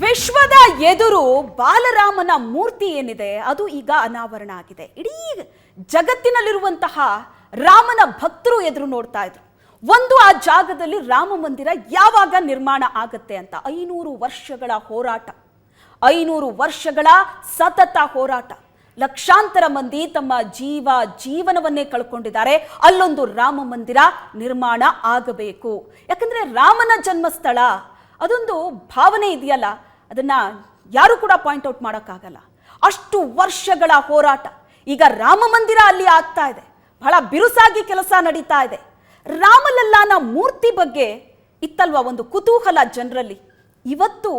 ವಿಶ್ವದ ಎದುರು ಬಾಲರಾಮನ ಮೂರ್ತಿ ಏನಿದೆ ಅದು ಈಗ ಅನಾವರಣ ಆಗಿದೆ. ಇಡೀ ಜಗತ್ತಿನಲ್ಲಿರುವಂತಹ ರಾಮನ ಭಕ್ತರು ಎದುರು ನೋಡ್ತಾ ಇದ್ರು. ಒಂದು ಆ ಜಾಗದಲ್ಲಿ ರಾಮ ಮಂದಿರ ಯಾವಾಗ ನಿರ್ಮಾಣ ಆಗತ್ತೆ ಅಂತ 500 ವರ್ಷಗಳ ಹೋರಾಟ, 500 ವರ್ಷಗಳ ಸತತ ಹೋರಾಟ. ಲಕ್ಷಾಂತರ ಮಂದಿ ತಮ್ಮ ಜೀವನವನ್ನೇ ಕಳ್ಕೊಂಡಿದ್ದಾರೆ. ಅಲ್ಲೊಂದು ರಾಮ ಮಂದಿರ ನಿರ್ಮಾಣ ಆಗಬೇಕು. ಯಾಕಂದ್ರೆ ರಾಮನ ಜನ್ಮಸ್ಥಳ ಅದೊಂದು ಭಾವನೆ ಇದೆಯಲ್ಲ, ಅದನ್ನ ಯಾರು ಕೂಡ ಪಾಯಿಂಟ್ ಔಟ್ ಮಾಡೋಕ್ಕಾಗಲ್ಲ. ಅಷ್ಟು ವರ್ಷಗಳ ಹೋರಾಟ. ಈಗ ರಾಮ ಮಂದಿರ ಅಲ್ಲಿ ಆಗ್ತಾ ಇದೆ. ಬಹಳ ಬಿರುಸಾಗಿ ಕೆಲಸ ನಡೀತಾ ಇದೆ. ರಾಮಲಲ್ಲಾನ ಮೂರ್ತಿ ಬಗ್ಗೆ ಇತ್ತಲ್ವಾ ಒಂದು ಕುತೂಹಲ ಜನರಲ್ಲಿ. ಇವತ್ತು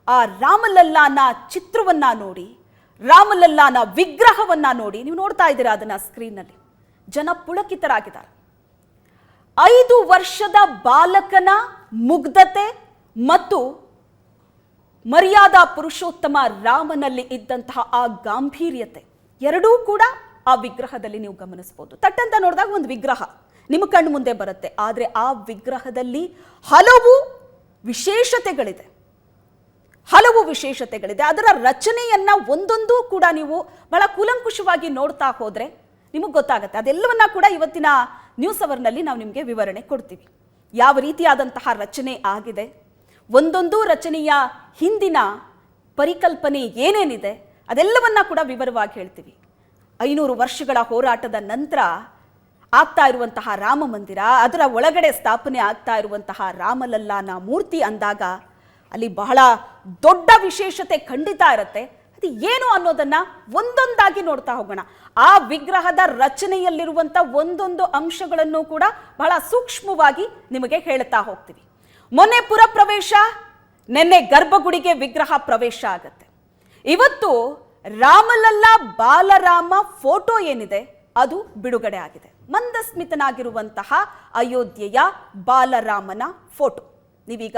ಆ ರಾಮಲಲ್ಲಾನ ಚಿತ್ರವನ್ನ ನೋಡಿ, ರಾಮಲಲ್ಲಾನ ವಿಗ್ರಹವನ್ನ ನೋಡಿ, ನೀವು ನೋಡ್ತಾ ಇದ್ದೀರಾ ಅದನ್ನ ಸ್ಕ್ರೀನ್ನಲ್ಲಿ, ಜನ ಪುಳಕಿತರಾಗಿದ್ದಾರೆ. 5 ವರ್ಷದ ಬಾಲಕನ ಮುಗ್ಧತೆ ಮತ್ತು ಮರ್ಯಾದಾ ಪುರುಷೋತ್ತಮ ರಾಮನಲ್ಲಿ ಇದ್ದಂತಹ ಆ ಗಾಂಭೀರ್ಯತೆ ಎರಡೂ ಕೂಡ ಆ ವಿಗ್ರಹದಲ್ಲಿ ನೀವು ಗಮನಿಸಬಹುದು. ತಟ್ಟಂತ ನೋಡಿದಾಗ ಒಂದು ವಿಗ್ರಹ ನಿಮ್ಮ ಕಣ್ಣು ಮುಂದೆ ಬರುತ್ತೆ. ಆದರೆ ಆ ವಿಗ್ರಹದಲ್ಲಿ ಹಲವು ವಿಶೇಷತೆಗಳಿದೆ. ಅದರ ರಚನೆಯನ್ನ ಒಂದೊಂದು ಕೂಡ ನೀವು ಬಹಳ ಕೂಲಂಕುಷವಾಗಿ ನೋಡ್ತಾ ಹೋದ್ರೆ ನಿಮಗೆ ಗೊತ್ತಾಗುತ್ತೆ. ಅದೆಲ್ಲವನ್ನ ಕೂಡ ಇವತ್ತಿನ ನ್ಯೂಸ್ ಅವರ್ನಲ್ಲಿ ನಾವು ನಿಮಗೆ ವಿವರಣೆ ಕೊಡ್ತೀವಿ. ಯಾವ ರೀತಿಯಾದಂತಹ ರಚನೆ ಆಗಿದೆ, ಒಂದೊಂದು ರಚನೆಯ ಹಿಂದಿನ ಪರಿಕಲ್ಪನೆ ಏನೇನಿದೆ ಅದೆಲ್ಲವನ್ನ ಕೂಡ ವಿವರವಾಗಿ ಹೇಳ್ತೀವಿ. 500 ವರ್ಷಗಳ ಹೋರಾಟದ ನಂತರ ಆಗ್ತಾ ಇರುವಂತಹ ರಾಮ ಮಂದಿರ, ಅದರ ಒಳಗಡೆ ಸ್ಥಾಪನೆ ಆಗ್ತಾ ಇರುವಂತಹ ರಾಮಲಲ್ಲಾನ ಮೂರ್ತಿ ಅಂದಾಗ ಅಲ್ಲಿ ಬಹಳ ದೊಡ್ಡ ವಿಶೇಷತೆ ಖಂಡಿತ ಇರುತ್ತೆ. ಅದು ಏನು ಅನ್ನೋದನ್ನ ಒಂದೊಂದಾಗಿ ನೋಡ್ತಾ ಹೋಗೋಣ. ಆ ವಿಗ್ರಹದ ರಚನೆಯಲ್ಲಿರುವಂಥ ಒಂದೊಂದು ಅಂಶಗಳನ್ನು ಕೂಡ ಬಹಳ ಸೂಕ್ಷ್ಮವಾಗಿ ನಿಮಗೆ ಹೇಳ್ತಾ ಹೋಗ್ತೀವಿ. ಮೊನ್ನೆ ಪುರ ಪ್ರವೇಶ, ನಿನ್ನೆ ಗರ್ಭಗುಡಿಗೆ ವಿಗ್ರಹ ಪ್ರವೇಶ ಆಗತ್ತೆ. ಇವತ್ತು ರಾಮಲಲ್ಲಾ ಬಾಲರಾಮ ಫೋಟೋ ಏನಿದೆ ಅದು ಬಿಡುಗಡೆ ಆಗಿದೆ. ಮಂದಸ್ಮಿತನಾಗಿರುವಂತಹ ಅಯೋಧ್ಯೆಯ ಬಾಲರಾಮನ ಫೋಟೋ ನೀವೀಗ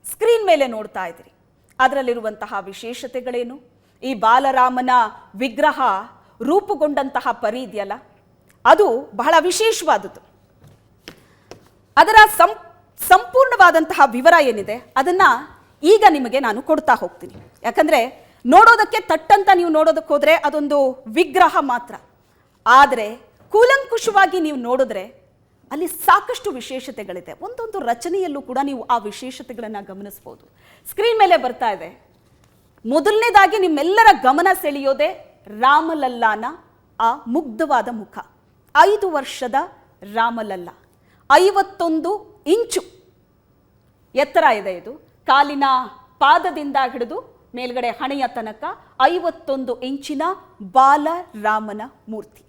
ಸ್ಕ್ರೀನ್ ಮೇಲೆ ನೋಡ್ತಾ ಇದ್ದೀರಿ. ಅದರಲ್ಲಿರುವಂತಹ ವಿಶೇಷತೆಗಳೇನು, ಈ ಬಾಲರಾಮನ ವಿಗ್ರಹ ರೂಪುಗೊಂಡಂತಹ ಪರಿ ಇದೆಯಲ್ಲ ಅದು ಬಹಳ ವಿಶೇಷವಾದದ್ದು. ಅದರ ಸಂಪೂರ್ಣವಾದಂತಹ ವಿವರ ಏನಿದೆ ಅದನ್ನ ಈಗ ನಿಮಗೆ ನಾನು ಕೊಡ್ತಾ ಹೋಗ್ತೀನಿ. ಯಾಕಂದ್ರೆ ನೋಡೋದಕ್ಕೆ ತಟ್ಟಂತ ನೀವು ನೋಡೋದಕ್ಕೆ ಹೋದ್ರೆ ಅದೊಂದು ವಿಗ್ರಹ ಮಾತ್ರ. ಆದರೆ ಕೂಲಂಕುಷವಾಗಿ ನೀವು ನೋಡಿದ್ರೆ ಅಲ್ಲಿ ಸಾಕಷ್ಟು ವಿಶೇಷತೆಗಳಿದೆ. ಒಂದೊಂದು ರಚನೆಯಲ್ಲೂ ಕೂಡ ನೀವು ಆ ವಿಶೇಷತೆಗಳನ್ನು ಗಮನಿಸಬಹುದು. ಸ್ಕ್ರೀನ್ ಮೇಲೆ ಬರ್ತಾ ಇದೆ. ಮೊದಲನೇದಾಗಿ ನಿಮ್ಮೆಲ್ಲರ ಗಮನ ಸೆಳೆಯೋದೆ ರಾಮಲಲ್ಲಾನ ಆ ಮುಗ್ಧವಾದ ಮುಖ. 5 ವರ್ಷದ ರಾಮಲಲ್ಲ, 51 ಇಂಚು ಎತ್ತರ ಇದೆ. ಇದು ಕಾಲಿನ ಪಾದದಿಂದ ಹಿಡಿದು ಮೇಲ್ಗಡೆ ಹಣೆಯ ತನಕ 51 ಇಂಚಿನ ಬಾಲರಾಮನ ಮೂರ್ತಿ.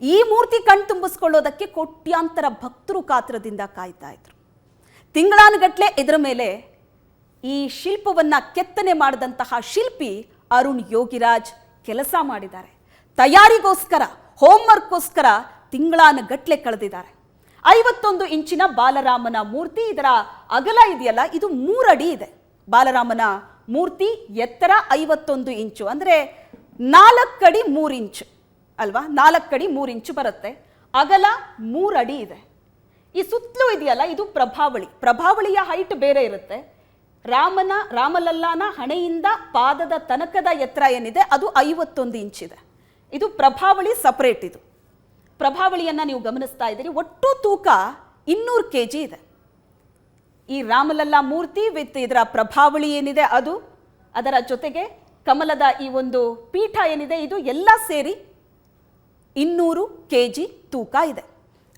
ಈ ಮೂರ್ತಿ ಕಣ್ತುಂಬಿಸ್ಕೊಳ್ಳೋದಕ್ಕೆ ಕೋಟ್ಯಾಂತರ ಭಕ್ತರು ಕಾತ್ರದಿಂದ ಕಾಯ್ತಾ ಇದ್ರು. ತಿಂಗಳಾನುಗಟ್ಲೆ ಇದರ ಮೇಲೆ ಈ ಶಿಲ್ಪವನ್ನ ಕೆತ್ತನೆ ಮಾಡಿದಂತಹ ಶಿಲ್ಪಿ ಅರುಣ್ ಯೋಗಿರಾಜ್ ಕೆಲಸ ಮಾಡಿದ್ದಾರೆ. ತಯಾರಿಗೋಸ್ಕರ, ಹೋಮ್ವರ್ಕ್ಗೋಸ್ಕರ ತಿಂಗಳಾನುಗಟ್ಲೆ ಕಳೆದಿದ್ದಾರೆ. 51 ಇಂಚಿನ ಬಾಲರಾಮನ ಮೂರ್ತಿ. ಇದರ ಅಗಲ ಇದೆಯಲ್ಲ ಇದು 3 ಅಡಿ ಇದೆ. ಬಾಲರಾಮನ ಮೂರ್ತಿ ಎತ್ತರ 51 ಇಂಚು ಅಂದ್ರೆ 4 ಅಡಿ 3 ಇಂಚು ಅಲ್ವಾ, 4 ಅಡಿ 3 ಇಂಚು ಬರುತ್ತೆ. ಅಗಲ 3 ಅಡಿ ಇದೆ. ಈ ಸುತ್ತಲೂ ಇದೆಯಲ್ಲ ಇದು ಪ್ರಭಾವಳಿಯ ಹೈಟ್ ಬೇರೆ ಇರುತ್ತೆ. ರಾಮಲಲ್ಲಾನ ಹಣೆಯಿಂದ ಪಾದದ ತನಕದ ಎತ್ತರ ಏನಿದೆ ಅದು 51 ಇಂಚಿದೆ. ಇದು ಪ್ರಭಾವಳಿ ಸಪರೇಟ್. ಇದು ಪ್ರಭಾವಳಿಯನ್ನ ನೀವು ಗಮನಿಸ್ತಾ ಇದ್ದೀರಿ. ಒಟ್ಟು ತೂಕ 200 kg ಇದೆ. ಈ ರಾಮಲಲ್ಲಾ ಮೂರ್ತಿ ವಿತ್ ಇದರ ಪ್ರಭಾವಳಿ ಏನಿದೆ ಅದು, ಅದರ ಜೊತೆಗೆ ಕಮಲದ ಈ ಒಂದು ಪೀಠ ಏನಿದೆ ಇದು ಎಲ್ಲ ಸೇರಿ 200 kg ತೂಕ ಇದೆ.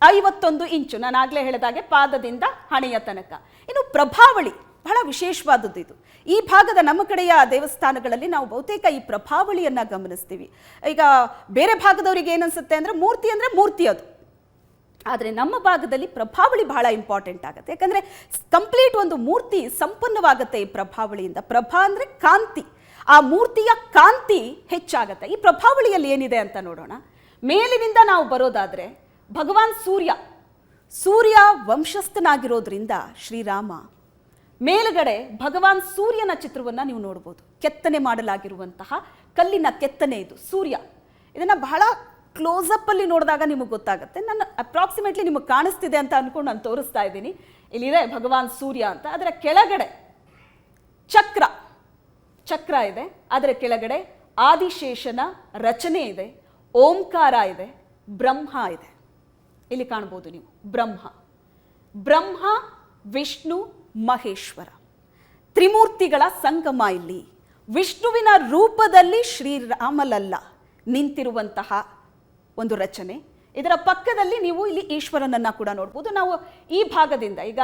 51 ಇಂಚು ನಾನು ಆಗ್ಲೇ ಹೇಳಿದಾಗೆ ಪಾದದಿಂದ ಹಣೆಯ ತನಕ. ಇನ್ನು ಪ್ರಭಾವಳಿ ಬಹಳ ವಿಶೇಷವಾದದ್ದು. ಇದು ಈ ಭಾಗದ ನಮ್ಮ ಕಡೆಯ ದೇವಸ್ಥಾನಗಳಲ್ಲಿ ನಾವು ಬಹುತೇಕ ಈ ಪ್ರಭಾವಳಿಯನ್ನ ಗಮನಿಸ್ತೀವಿ. ಈಗ ಬೇರೆ ಭಾಗದವರಿಗೆ ಏನನ್ಸುತ್ತೆ ಅಂದ್ರೆ ಮೂರ್ತಿ ಅದು. ಆದರೆ ನಮ್ಮ ಭಾಗದಲ್ಲಿ ಪ್ರಭಾವಳಿ ಬಹಳ ಇಂಪಾರ್ಟೆಂಟ್ ಆಗುತ್ತೆ. ಯಾಕಂದ್ರೆ ಕಂಪ್ಲೀಟ್ ಒಂದು ಮೂರ್ತಿ ಸಂಪನ್ನವಾಗುತ್ತೆ ಈ ಪ್ರಭಾವಳಿಯಿಂದ. ಪ್ರಭಾ ಅಂದ್ರೆ ಕಾಂತಿ, ಆ ಮೂರ್ತಿಯ ಕಾಂತಿ ಹೆಚ್ಚಾಗತ್ತೆ. ಈ ಪ್ರಭಾವಳಿಯಲ್ಲಿ ಏನಿದೆ ಅಂತ ನೋಡೋಣ. ಮೇಲಿನಿಂದ ನಾವು ಬರೋದಾದ್ರೆ ಭಗವಾನ್ ಸೂರ್ಯ ವಂಶಸ್ಥನಾಗಿರೋದ್ರಿಂದ ಶ್ರೀರಾಮ ಮೇಲುಗಡೆ ಭಗವಾನ್ ಸೂರ್ಯನ ಚಿತ್ರವನ್ನ ನೀವು ನೋಡಬಹುದು. ಕೆತ್ತನೆ ಮಾಡಲಾಗಿರುವಂತಹ ಕಲ್ಲಿನ ಕೆತ್ತನೆ ಇದು ಸೂರ್ಯ. ಇದನ್ನ ಬಹಳ ಕ್ಲೋಸಪ್ ಅಲ್ಲಿ ನೋಡಿದಾಗ ನಿಮಗೆ ಗೊತ್ತಾಗುತ್ತೆ. ನಾನು ಅಪ್ರಾಕ್ಸಿಮೇಟ್ಲಿ ನಿಮಗೆ ಕಾಣಿಸ್ತಿದೆ ಅಂತ ಅನ್ಕೊಂಡು ನಾನು ತೋರಿಸ್ತಾ ಇದ್ದೀನಿ. ಇಲ್ಲಿದೆ ಭಗವಾನ್ ಸೂರ್ಯ ಅಂತ. ಅದರ ಕೆಳಗಡೆ ಚಕ್ರ ಚಕ್ರ ಇದೆ, ಅದರ ಕೆಳಗಡೆ ಆದಿಶೇಷನ ರಚನೆ ಇದೆ, ಓಂಕಾರ ಇದೆ, ಬ್ರಹ್ಮ ಇದೆ. ಇಲ್ಲಿ ಕಾಣ್ಬೋದು ನೀವು ಬ್ರಹ್ಮ ವಿಷ್ಣು ಮಹೇಶ್ವರ ತ್ರಿಮೂರ್ತಿಗಳ ಸಂಗಮ. ಇಲ್ಲಿ ವಿಷ್ಣುವಿನ ರೂಪದಲ್ಲಿ ಶ್ರೀರಾಮಲಲ್ಲ ನಿಂತಿರುವಂತಹ ಒಂದು ರಚನೆ. ಇದರ ಪಕ್ಕದಲ್ಲಿ ನೀವು ಇಲ್ಲಿ ಈಶ್ವರನನ್ನ ಕೂಡ ನೋಡ್ಬೋದು. ನಾವು ಈ ಭಾಗದಿಂದ, ಈಗ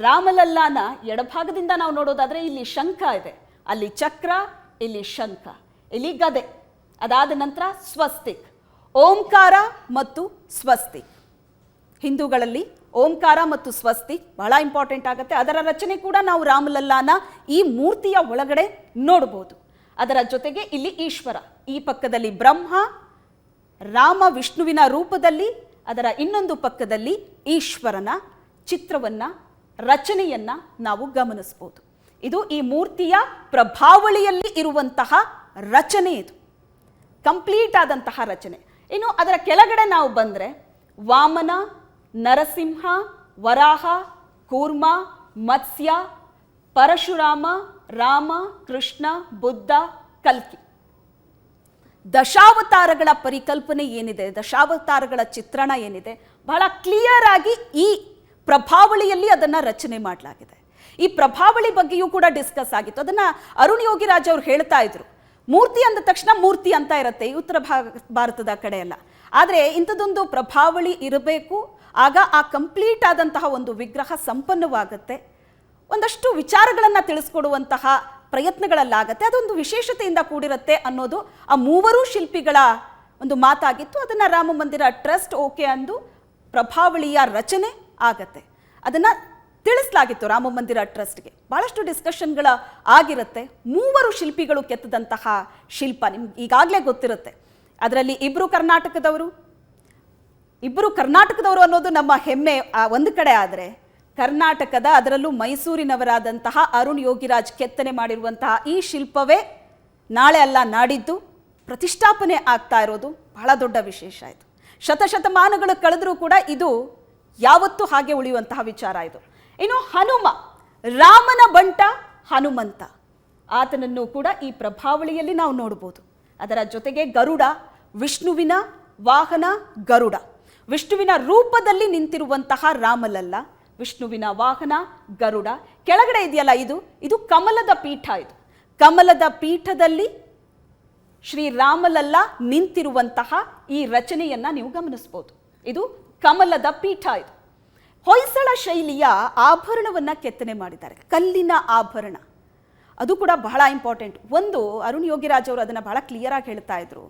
ರಾಮಲಲ್ಲಾನ ಎಡಭಾಗದಿಂದ ನಾವು ನೋಡೋದಾದ್ರೆ ಇಲ್ಲಿ ಶಂಖ ಇದೆ, ಅಲ್ಲಿ ಚಕ್ರ, ಇಲ್ಲಿ ಶಂಖ, ಇಲ್ಲಿ ಗದೆ, ಅದಾದ ನಂತರ ಸ್ವಸ್ತಿಕ್, ಓಂಕಾರ ಮತ್ತು ಸ್ವಸ್ತಿಕ್. ಹಿಂದೂಗಳಲ್ಲಿ ಓಂಕಾರ ಮತ್ತು ಸ್ವಸ್ತಿಕ್ ಬಹಳ ಇಂಪಾರ್ಟೆಂಟ್ ಆಗುತ್ತೆ. ಅದರ ರಚನೆ ಕೂಡ ನಾವು ರಾಮಲಲ್ಲಾನ ಈ ಮೂರ್ತಿಯ ಒಳಗಡೆ ನೋಡಬಹುದು. ಅದರ ಜೊತೆಗೆ ಇಲ್ಲಿ ಈಶ್ವರ, ಈ ಪಕ್ಕದಲ್ಲಿ ಬ್ರಹ್ಮ, ರಾಮ ವಿಷ್ಣುವಿನ ರೂಪದಲ್ಲಿ, ಅದರ ಇನ್ನೊಂದು ಪಕ್ಕದಲ್ಲಿ ಈಶ್ವರನ ಚಿತ್ರವನ್ನ, ರಚನೆಯನ್ನ ನಾವು ಗಮನಿಸಬಹುದು. ಇದು ಈ ಮೂರ್ತಿಯ ಪ್ರಭಾವಳಿಯಲ್ಲಿ ಇರುವಂತಹ ರಚನೆ, ಇದು ಕಂಪ್ಲೀಟ್ ಆದಂತಹ ರಚನೆ. ಇನ್ನು ಅದರ ಕೆಳಗಡೆ ನಾವು ಬಂದರೆ ವಾಮನ, ನರಸಿಂಹ, ವರಾಹ, ಕೂರ್ಮ, ಮತ್ಸ್ಯ, ಪರಶುರಾಮ, ರಾಮ, ಕೃಷ್ಣ, ಬುದ್ಧ, ಕಲ್ಕಿ, ದಶಾವತಾರಗಳ ಪರಿಕಲ್ಪನೆ ಏನಿದೆ, ದಶಾವತಾರಗಳ ಚಿತ್ರಣ ಏನಿದೆ, ಬಹಳ ಕ್ಲಿಯರ್ ಆಗಿ ಈ ಪ್ರಭಾವಳಿಯಲ್ಲಿ ಅದನ್ನು ರಚನೆ ಮಾಡಲಾಗಿದೆ. ಈ ಪ್ರಭಾವಳಿ ಬಗ್ಗೆಯೂ ಕೂಡ ಡಿಸ್ಕಸ್ ಆಗಿತ್ತು. ಅದನ್ನ ಅರುಣ್ ಯೋಗಿರಾಜ್ ಅವರು ಹೇಳ್ತಾ ಇದ್ರು. ಮೂರ್ತಿ ಅಂದ ತಕ್ಷಣ ಮೂರ್ತಿ ಅಂತ ಇರುತ್ತೆ ಈ ಉತ್ತರ ಭಾರತದ ಕಡೆ ಎಲ್ಲ. ಆದರೆ ಇಂಥದ್ದೊಂದು ಪ್ರಭಾವಳಿ ಇರಬೇಕು, ಆಗ ಆ ಕಂಪ್ಲೀಟ್ ಆದಂತಹ ಒಂದು ವಿಗ್ರಹ ಸಂಪನ್ನವಾಗುತ್ತೆ. ಒಂದಷ್ಟು ವಿಚಾರಗಳನ್ನು ತಿಳಿಸ್ಕೊಡುವಂತಹ ಪ್ರಯತ್ನಗಳಲ್ಲಾಗತ್ತೆ. ಅದೊಂದು ವಿಶೇಷತೆಯಿಂದ ಕೂಡಿರುತ್ತೆ ಅನ್ನೋದು ಆ ಮೂವರೂ ಶಿಲ್ಪಿಗಳ ಒಂದು ಮಾತಾಗಿತ್ತು. ಅದನ್ನು ರಾಮ ಮಂದಿರ ಟ್ರಸ್ಟ್ ಓಕೆ ಅಂದು ಪ್ರಭಾವಳಿಯ ರಚನೆ ಆಗತ್ತೆ. ಅದನ್ನು ತಿಳಿಸಲಾಗಿತ್ತು ರಾಮ ಮಂದಿರ ಟ್ರಸ್ಟ್ಗೆ. ಭಾಳಷ್ಟು ಡಿಸ್ಕಷನ್ಗಳ ಆಗಿರುತ್ತೆ. ಮೂವರು ಶಿಲ್ಪಿಗಳು ಕೆತ್ತದಂತಹ ಶಿಲ್ಪ ನಿಮ್ಗೆ ಈಗಾಗಲೇ ಗೊತ್ತಿರುತ್ತೆ. ಅದರಲ್ಲಿ ಇಬ್ಬರು ಕರ್ನಾಟಕದವರು ಅನ್ನೋದು ನಮ್ಮ ಹೆಮ್ಮೆ ಒಂದು ಕಡೆ. ಆದರೆ ಕರ್ನಾಟಕದ, ಅದರಲ್ಲೂ ಮೈಸೂರಿನವರಾದಂತಹ ಅರುಣ್ ಯೋಗಿರಾಜ್ ಕೆತ್ತನೆ ಮಾಡಿರುವಂತಹ ಈ ಶಿಲ್ಪವೇ ನಾಳೆ ಅಲ್ಲ ನಾಡಿದ್ದು ಪ್ರತಿಷ್ಠಾಪನೆ ಆಗ್ತಾ ಇರೋದು ಬಹಳ ದೊಡ್ಡ ವಿಶೇಷ. ಇದು ಶತಶತಮಾನಗಳು ಕಳೆದರೂ ಕೂಡ ಇದು ಯಾವತ್ತೂ ಹಾಗೆ ಉಳಿಯುವಂತಹ ವಿಚಾರ ಇದು. ಇನ್ನು ಹನುಮ, ರಾಮನ ಬಂಟ ಹನುಮಂತ, ಆತನನ್ನು ಕೂಡ ಈ ಪ್ರಭಾವಳಿಯಲ್ಲಿ ನಾವು ನೋಡಬಹುದು. ಅದರ ಜೊತೆಗೆ ಗರುಡ, ವಿಷ್ಣುವಿನ ವಾಹನ ಗರುಡ, ವಿಷ್ಣುವಿನ ರೂಪದಲ್ಲಿ ನಿಂತಿರುವಂತಹ ರಾಮಲಲ್ಲ, ವಿಷ್ಣುವಿನ ವಾಹನ ಗರುಡ. ಕೆಳಗಡೆ ಇದೆಯಲ್ಲ ಇದು ಕಮಲದ ಪೀಠ. ಇದು ಕಮಲದ ಪೀಠದಲ್ಲಿ ಶ್ರೀರಾಮಲಲ್ಲ ನಿಂತಿರುವಂತಹ ಈ ರಚನೆಯನ್ನ ನೀವು ಗಮನಿಸಬಹುದು. ಇದು ಕಮಲದ ಪೀಠ. ಇದು ಹೊಯ್ಸಳ ಶೈಲಿಯ ಆಭರಣವನ್ನ ಕೆತ್ತನೆ ಮಾಡಿದ್ದಾರೆ, ಕಲ್ಲಿನ ಆಭರಣ. ಅದು ಕೂಡ ಬಹಳ ಇಂಪಾರ್ಟೆಂಟ್. ಒಂದು ಅರುಣ್ ಯೋಗಿರಾಜ್ ಅವರು ಅದನ್ನು ಬಹಳ ಕ್ಲಿಯರ್ ಆಗಿ ಹೇಳ್ತಾ ಇದ್ರು.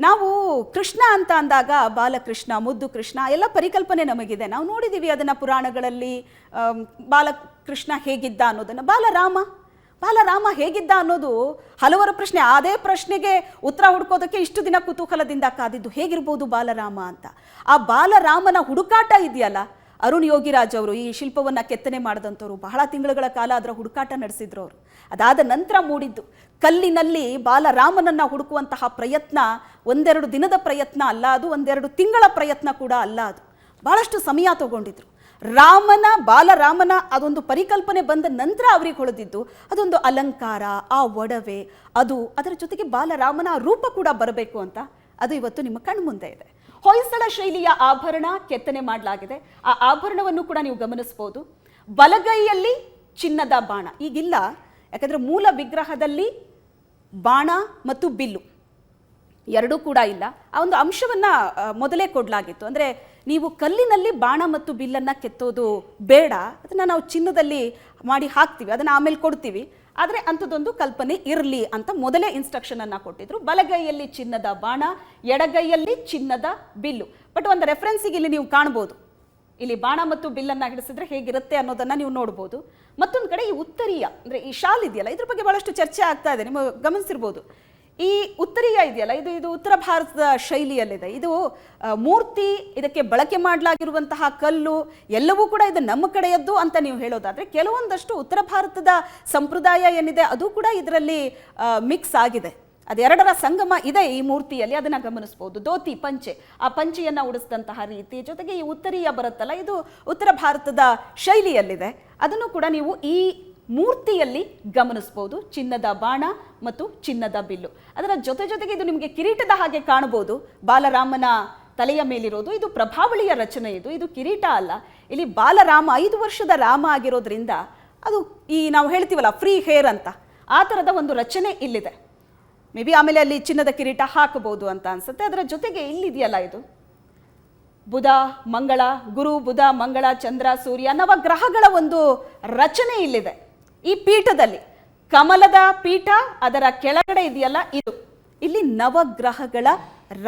ನಾವು ಕೃಷ್ಣ ಅಂತ ಅಂದಾಗ ಬಾಲಕೃಷ್ಣ, ಮುದ್ದು ಕೃಷ್ಣ ಎಲ್ಲ ಪರಿಕಲ್ಪನೆ ನಮಗಿದೆ, ನಾವು ನೋಡಿದ್ದೀವಿ ಅದನ್ನು ಪುರಾಣಗಳಲ್ಲಿ. ಬಾಲಕೃಷ್ಣ ಹೇಗಿದ್ದ ಅನ್ನೋದನ್ನು, ಬಾಲರಾಮ ಹೇಗಿದ್ದ ಅನ್ನೋದು ಹಲವರ ಪ್ರಶ್ನೆ. ಅದೇ ಪ್ರಶ್ನೆಗೆ ಉತ್ತರ ಹುಡುಕೋದಕ್ಕೆ ಇಷ್ಟು ದಿನ ಕುತೂಹಲದಿಂದ ಕಾದಿದ್ದು, ಹೇಗಿರ್ಬೋದು ಬಾಲರಾಮ ಅಂತ. ಆ ಬಾಲರಾಮನ ಹುಡುಕಾಟ ಇದೆಯಲ್ಲ, ಅರುಣ್ ಯೋಗಿರಾಜ್ ಅವರು ಈ ಶಿಲ್ಪವನ್ನು ಕೆತ್ತನೆ ಮಾಡಿದಂಥವ್ರು ಬಹಳ ತಿಂಗಳುಗಳ ಕಾಲ ಅದರ ಹುಡುಕಾಟ ನಡೆಸಿದ್ರು ಅವರು. ಅದಾದ ನಂತರ ಮೂಡಿದ್ದು ಕಲ್ಲಿನಲ್ಲಿ ಬಾಲರಾಮನನ್ನು ಹುಡುಕುವಂತಹ ಪ್ರಯತ್ನ ಒಂದೆರಡು ದಿನದ ಪ್ರಯತ್ನ ಅಲ್ಲ, ಅದು ಒಂದೆರಡು ತಿಂಗಳ ಪ್ರಯತ್ನ ಕೂಡ ಅಲ್ಲ, ಅದು ಬಹಳಷ್ಟು ಸಮಯ ತಗೊಂಡಿದ್ರು. ಬಾಲರಾಮನ ಅದೊಂದು ಪರಿಕಲ್ಪನೆ ಬಂದ ನಂತರ ಅವ್ರಿಗೆ ಹೊಳೆದಿದ್ದು ಅದೊಂದು ಅಲಂಕಾರ, ಆ ಒಡವೆ, ಅದು ಅದರ ಜೊತೆಗೆ ಬಾಲರಾಮನ ರೂಪ ಕೂಡ ಬರಬೇಕು ಅಂತ. ಅದು ಇವತ್ತು ನಿಮ್ಮ ಕಣ್ಮುಂದೆ ಇದೆ. ಹೊಯ್ಸಳ ಶೈಲಿಯ ಆಭರಣ ಕೆತ್ತನೆ ಮಾಡಲಾಗಿದೆ. ಆ ಆಭರಣವನ್ನು ಕೂಡ ನೀವು ಗಮನಿಸಬಹುದು. ಬಲಗೈಯಲ್ಲಿ ಚಿನ್ನದ ಬಾಣ ಈಗಿಲ್ಲ, ಯಾಕಂದ್ರೆ ಮೂಲ ವಿಗ್ರಹದಲ್ಲಿ ಬಾಣ ಮತ್ತು ಬಿಲ್ಲು ಎರಡೂ ಕೂಡ ಇಲ್ಲ. ಆ ಒಂದು ಅಂಶವನ್ನ ಮೊದಲೇ ಕೊಡಲಾಗಿತ್ತು. ಅಂದರೆ ನೀವು ಕಲ್ಲಿನಲ್ಲಿ ಬಾಣ ಮತ್ತು ಬಿಲ್ಲನ್ನು ಕೆತ್ತೋದು ಬೇಡ, ಅದನ್ನು ನಾವು ಚಿನ್ನದಲ್ಲಿ ಮಾಡಿ ಹಾಕ್ತೀವಿ, ಅದನ್ನು ಆಮೇಲೆ ಕೊಡ್ತೀವಿ, ಆದರೆ ಅಂಥದ್ದೊಂದು ಕಲ್ಪನೆ ಇರಲಿ ಅಂತ ಮೊದಲೇ ಇನ್ಸ್ಟ್ರಕ್ಷನ್ ಅನ್ನು ಕೊಟ್ಟಿದ್ರು. ಬಲಗೈಯಲ್ಲಿ ಚಿನ್ನದ ಬಾಣ, ಎಡಗೈಯಲ್ಲಿ ಚಿನ್ನದ ಬಿಲ್ಲು. ಬಟ್ ಒಂದು ರೆಫರೆನ್ಸಿಗೆ ಇಲ್ಲಿ ನೀವು ಕಾಣ್ಬೋದು, ಇಲ್ಲಿ ಬಾಣ ಮತ್ತು ಬಿಲ್ಲನ್ನು ಹಿಡಿಸಿದ್ರೆ ಹೇಗಿರುತ್ತೆ ಅನ್ನೋದನ್ನು ನೀವು ನೋಡ್ಬೋದು. ಮತ್ತೊಂದು ಕಡೆ ಈ ಉತ್ತರೀಯ ಅಂದರೆ ಈ ಶಾಲ್ ಇದೆಯಲ್ಲ, ಇದ್ರ ಬಗ್ಗೆ ಭಾಳಷ್ಟು ಚರ್ಚೆ ಆಗ್ತಾ ಇದೆ, ನೀವು ಗಮನಿಸಿರ್ಬೋದು. ಈ ಉತ್ತರೀಯ ಇದೆಯಲ್ಲ, ಇದು ಉತ್ತರ ಭಾರತದ ಶೈಲಿಯಲ್ಲಿದೆ. ಇದು ಮೂರ್ತಿ, ಇದಕ್ಕೆ ಬಳಕೆ ಮಾಡಲಾಗಿರುವಂತಹ ಕಲ್ಲು ಎಲ್ಲವೂ ಕೂಡ ಇದು ನಮ್ಮ ಕಡೆಯದ್ದು ಅಂತ ನೀವು ಹೇಳೋದಾದರೆ, ಕೆಲವೊಂದಷ್ಟು ಉತ್ತರ ಭಾರತದ ಸಂಪ್ರದಾಯ ಏನಿದೆ ಅದು ಕೂಡ ಇದರಲ್ಲಿ ಮಿಕ್ಸ್ ಆಗಿದೆ. ಅದೆರಡರ ಸಂಗಮ ಇದೆ ಈ ಮೂರ್ತಿಯಲ್ಲಿ, ಅದನ್ನು ಗಮನಿಸ್ಬೋದು. ಧೋತಿ, ಪಂಚೆ, ಆ ಪಂಚೆಯನ್ನು ಉಡಿಸಿದಂತಹ ರೀತಿ, ಜೊತೆಗೆ ಈ ಉತ್ತರೀಯ ಬರುತ್ತಲ್ಲ, ಇದು ಉತ್ತರ ಭಾರತದ ಶೈಲಿಯಲ್ಲಿದೆ. ಅದನ್ನು ಕೂಡ ನೀವು ಈ ಮೂರ್ತಿಯಲ್ಲಿ ಗಮನಿಸಬಹುದು. ಚಿನ್ನದ ಬಾಣ ಮತ್ತು ಚಿನ್ನದ ಬಿಲ್ಲು. ಅದರ ಜೊತೆಗೆ ಇದು ನಿಮಗೆ ಕಿರೀಟದ ಹಾಗೆ ಕಾಣಬಹುದು. ಬಾಲರಾಮನ ತಲೆಯ ಮೇಲಿರೋದು ಇದು ಪ್ರಭಾವಳಿಯ ರಚನೆ. ಇದು ಕಿರೀಟ ಅಲ್ಲ. ಇಲ್ಲಿ ಬಾಲರಾಮ 5 ವರ್ಷದ ರಾಮ ಆಗಿರೋದ್ರಿಂದ ಅದು ಈ ನಾವು ಹೇಳ್ತೀವಲ್ಲ ಫ್ರೀ ಹೇರ್ ಅಂತ, ಆ ಥರದ ಒಂದು ರಚನೆ ಇಲ್ಲಿದೆ. ಮೇ ಬಿ ಆಮೇಲೆ ಅಲ್ಲಿ ಚಿನ್ನದ ಕಿರೀಟ ಹಾಕಬಹುದು ಅಂತ ಅನ್ಸುತ್ತೆ. ಅದರ ಜೊತೆಗೆ ಇಲ್ಲಿದೆಯಲ್ಲ, ಇದು ಬುಧ ಮಂಗಳ, ಗುರು ಬುಧ ಮಂಗಳ ಚಂದ್ರ ಸೂರ್ಯ ನವಗ್ರಹಗಳ ಒಂದು ರಚನೆ ಇಲ್ಲಿದೆ. ಈ ಪೀಠದಲ್ಲಿ ಕಮಲದ ಪೀಠ, ಅದರ ಕೆಳಗಡೆ ಇದೆಯಲ್ಲ ಇದು, ಇಲ್ಲಿ ನವಗ್ರಹಗಳ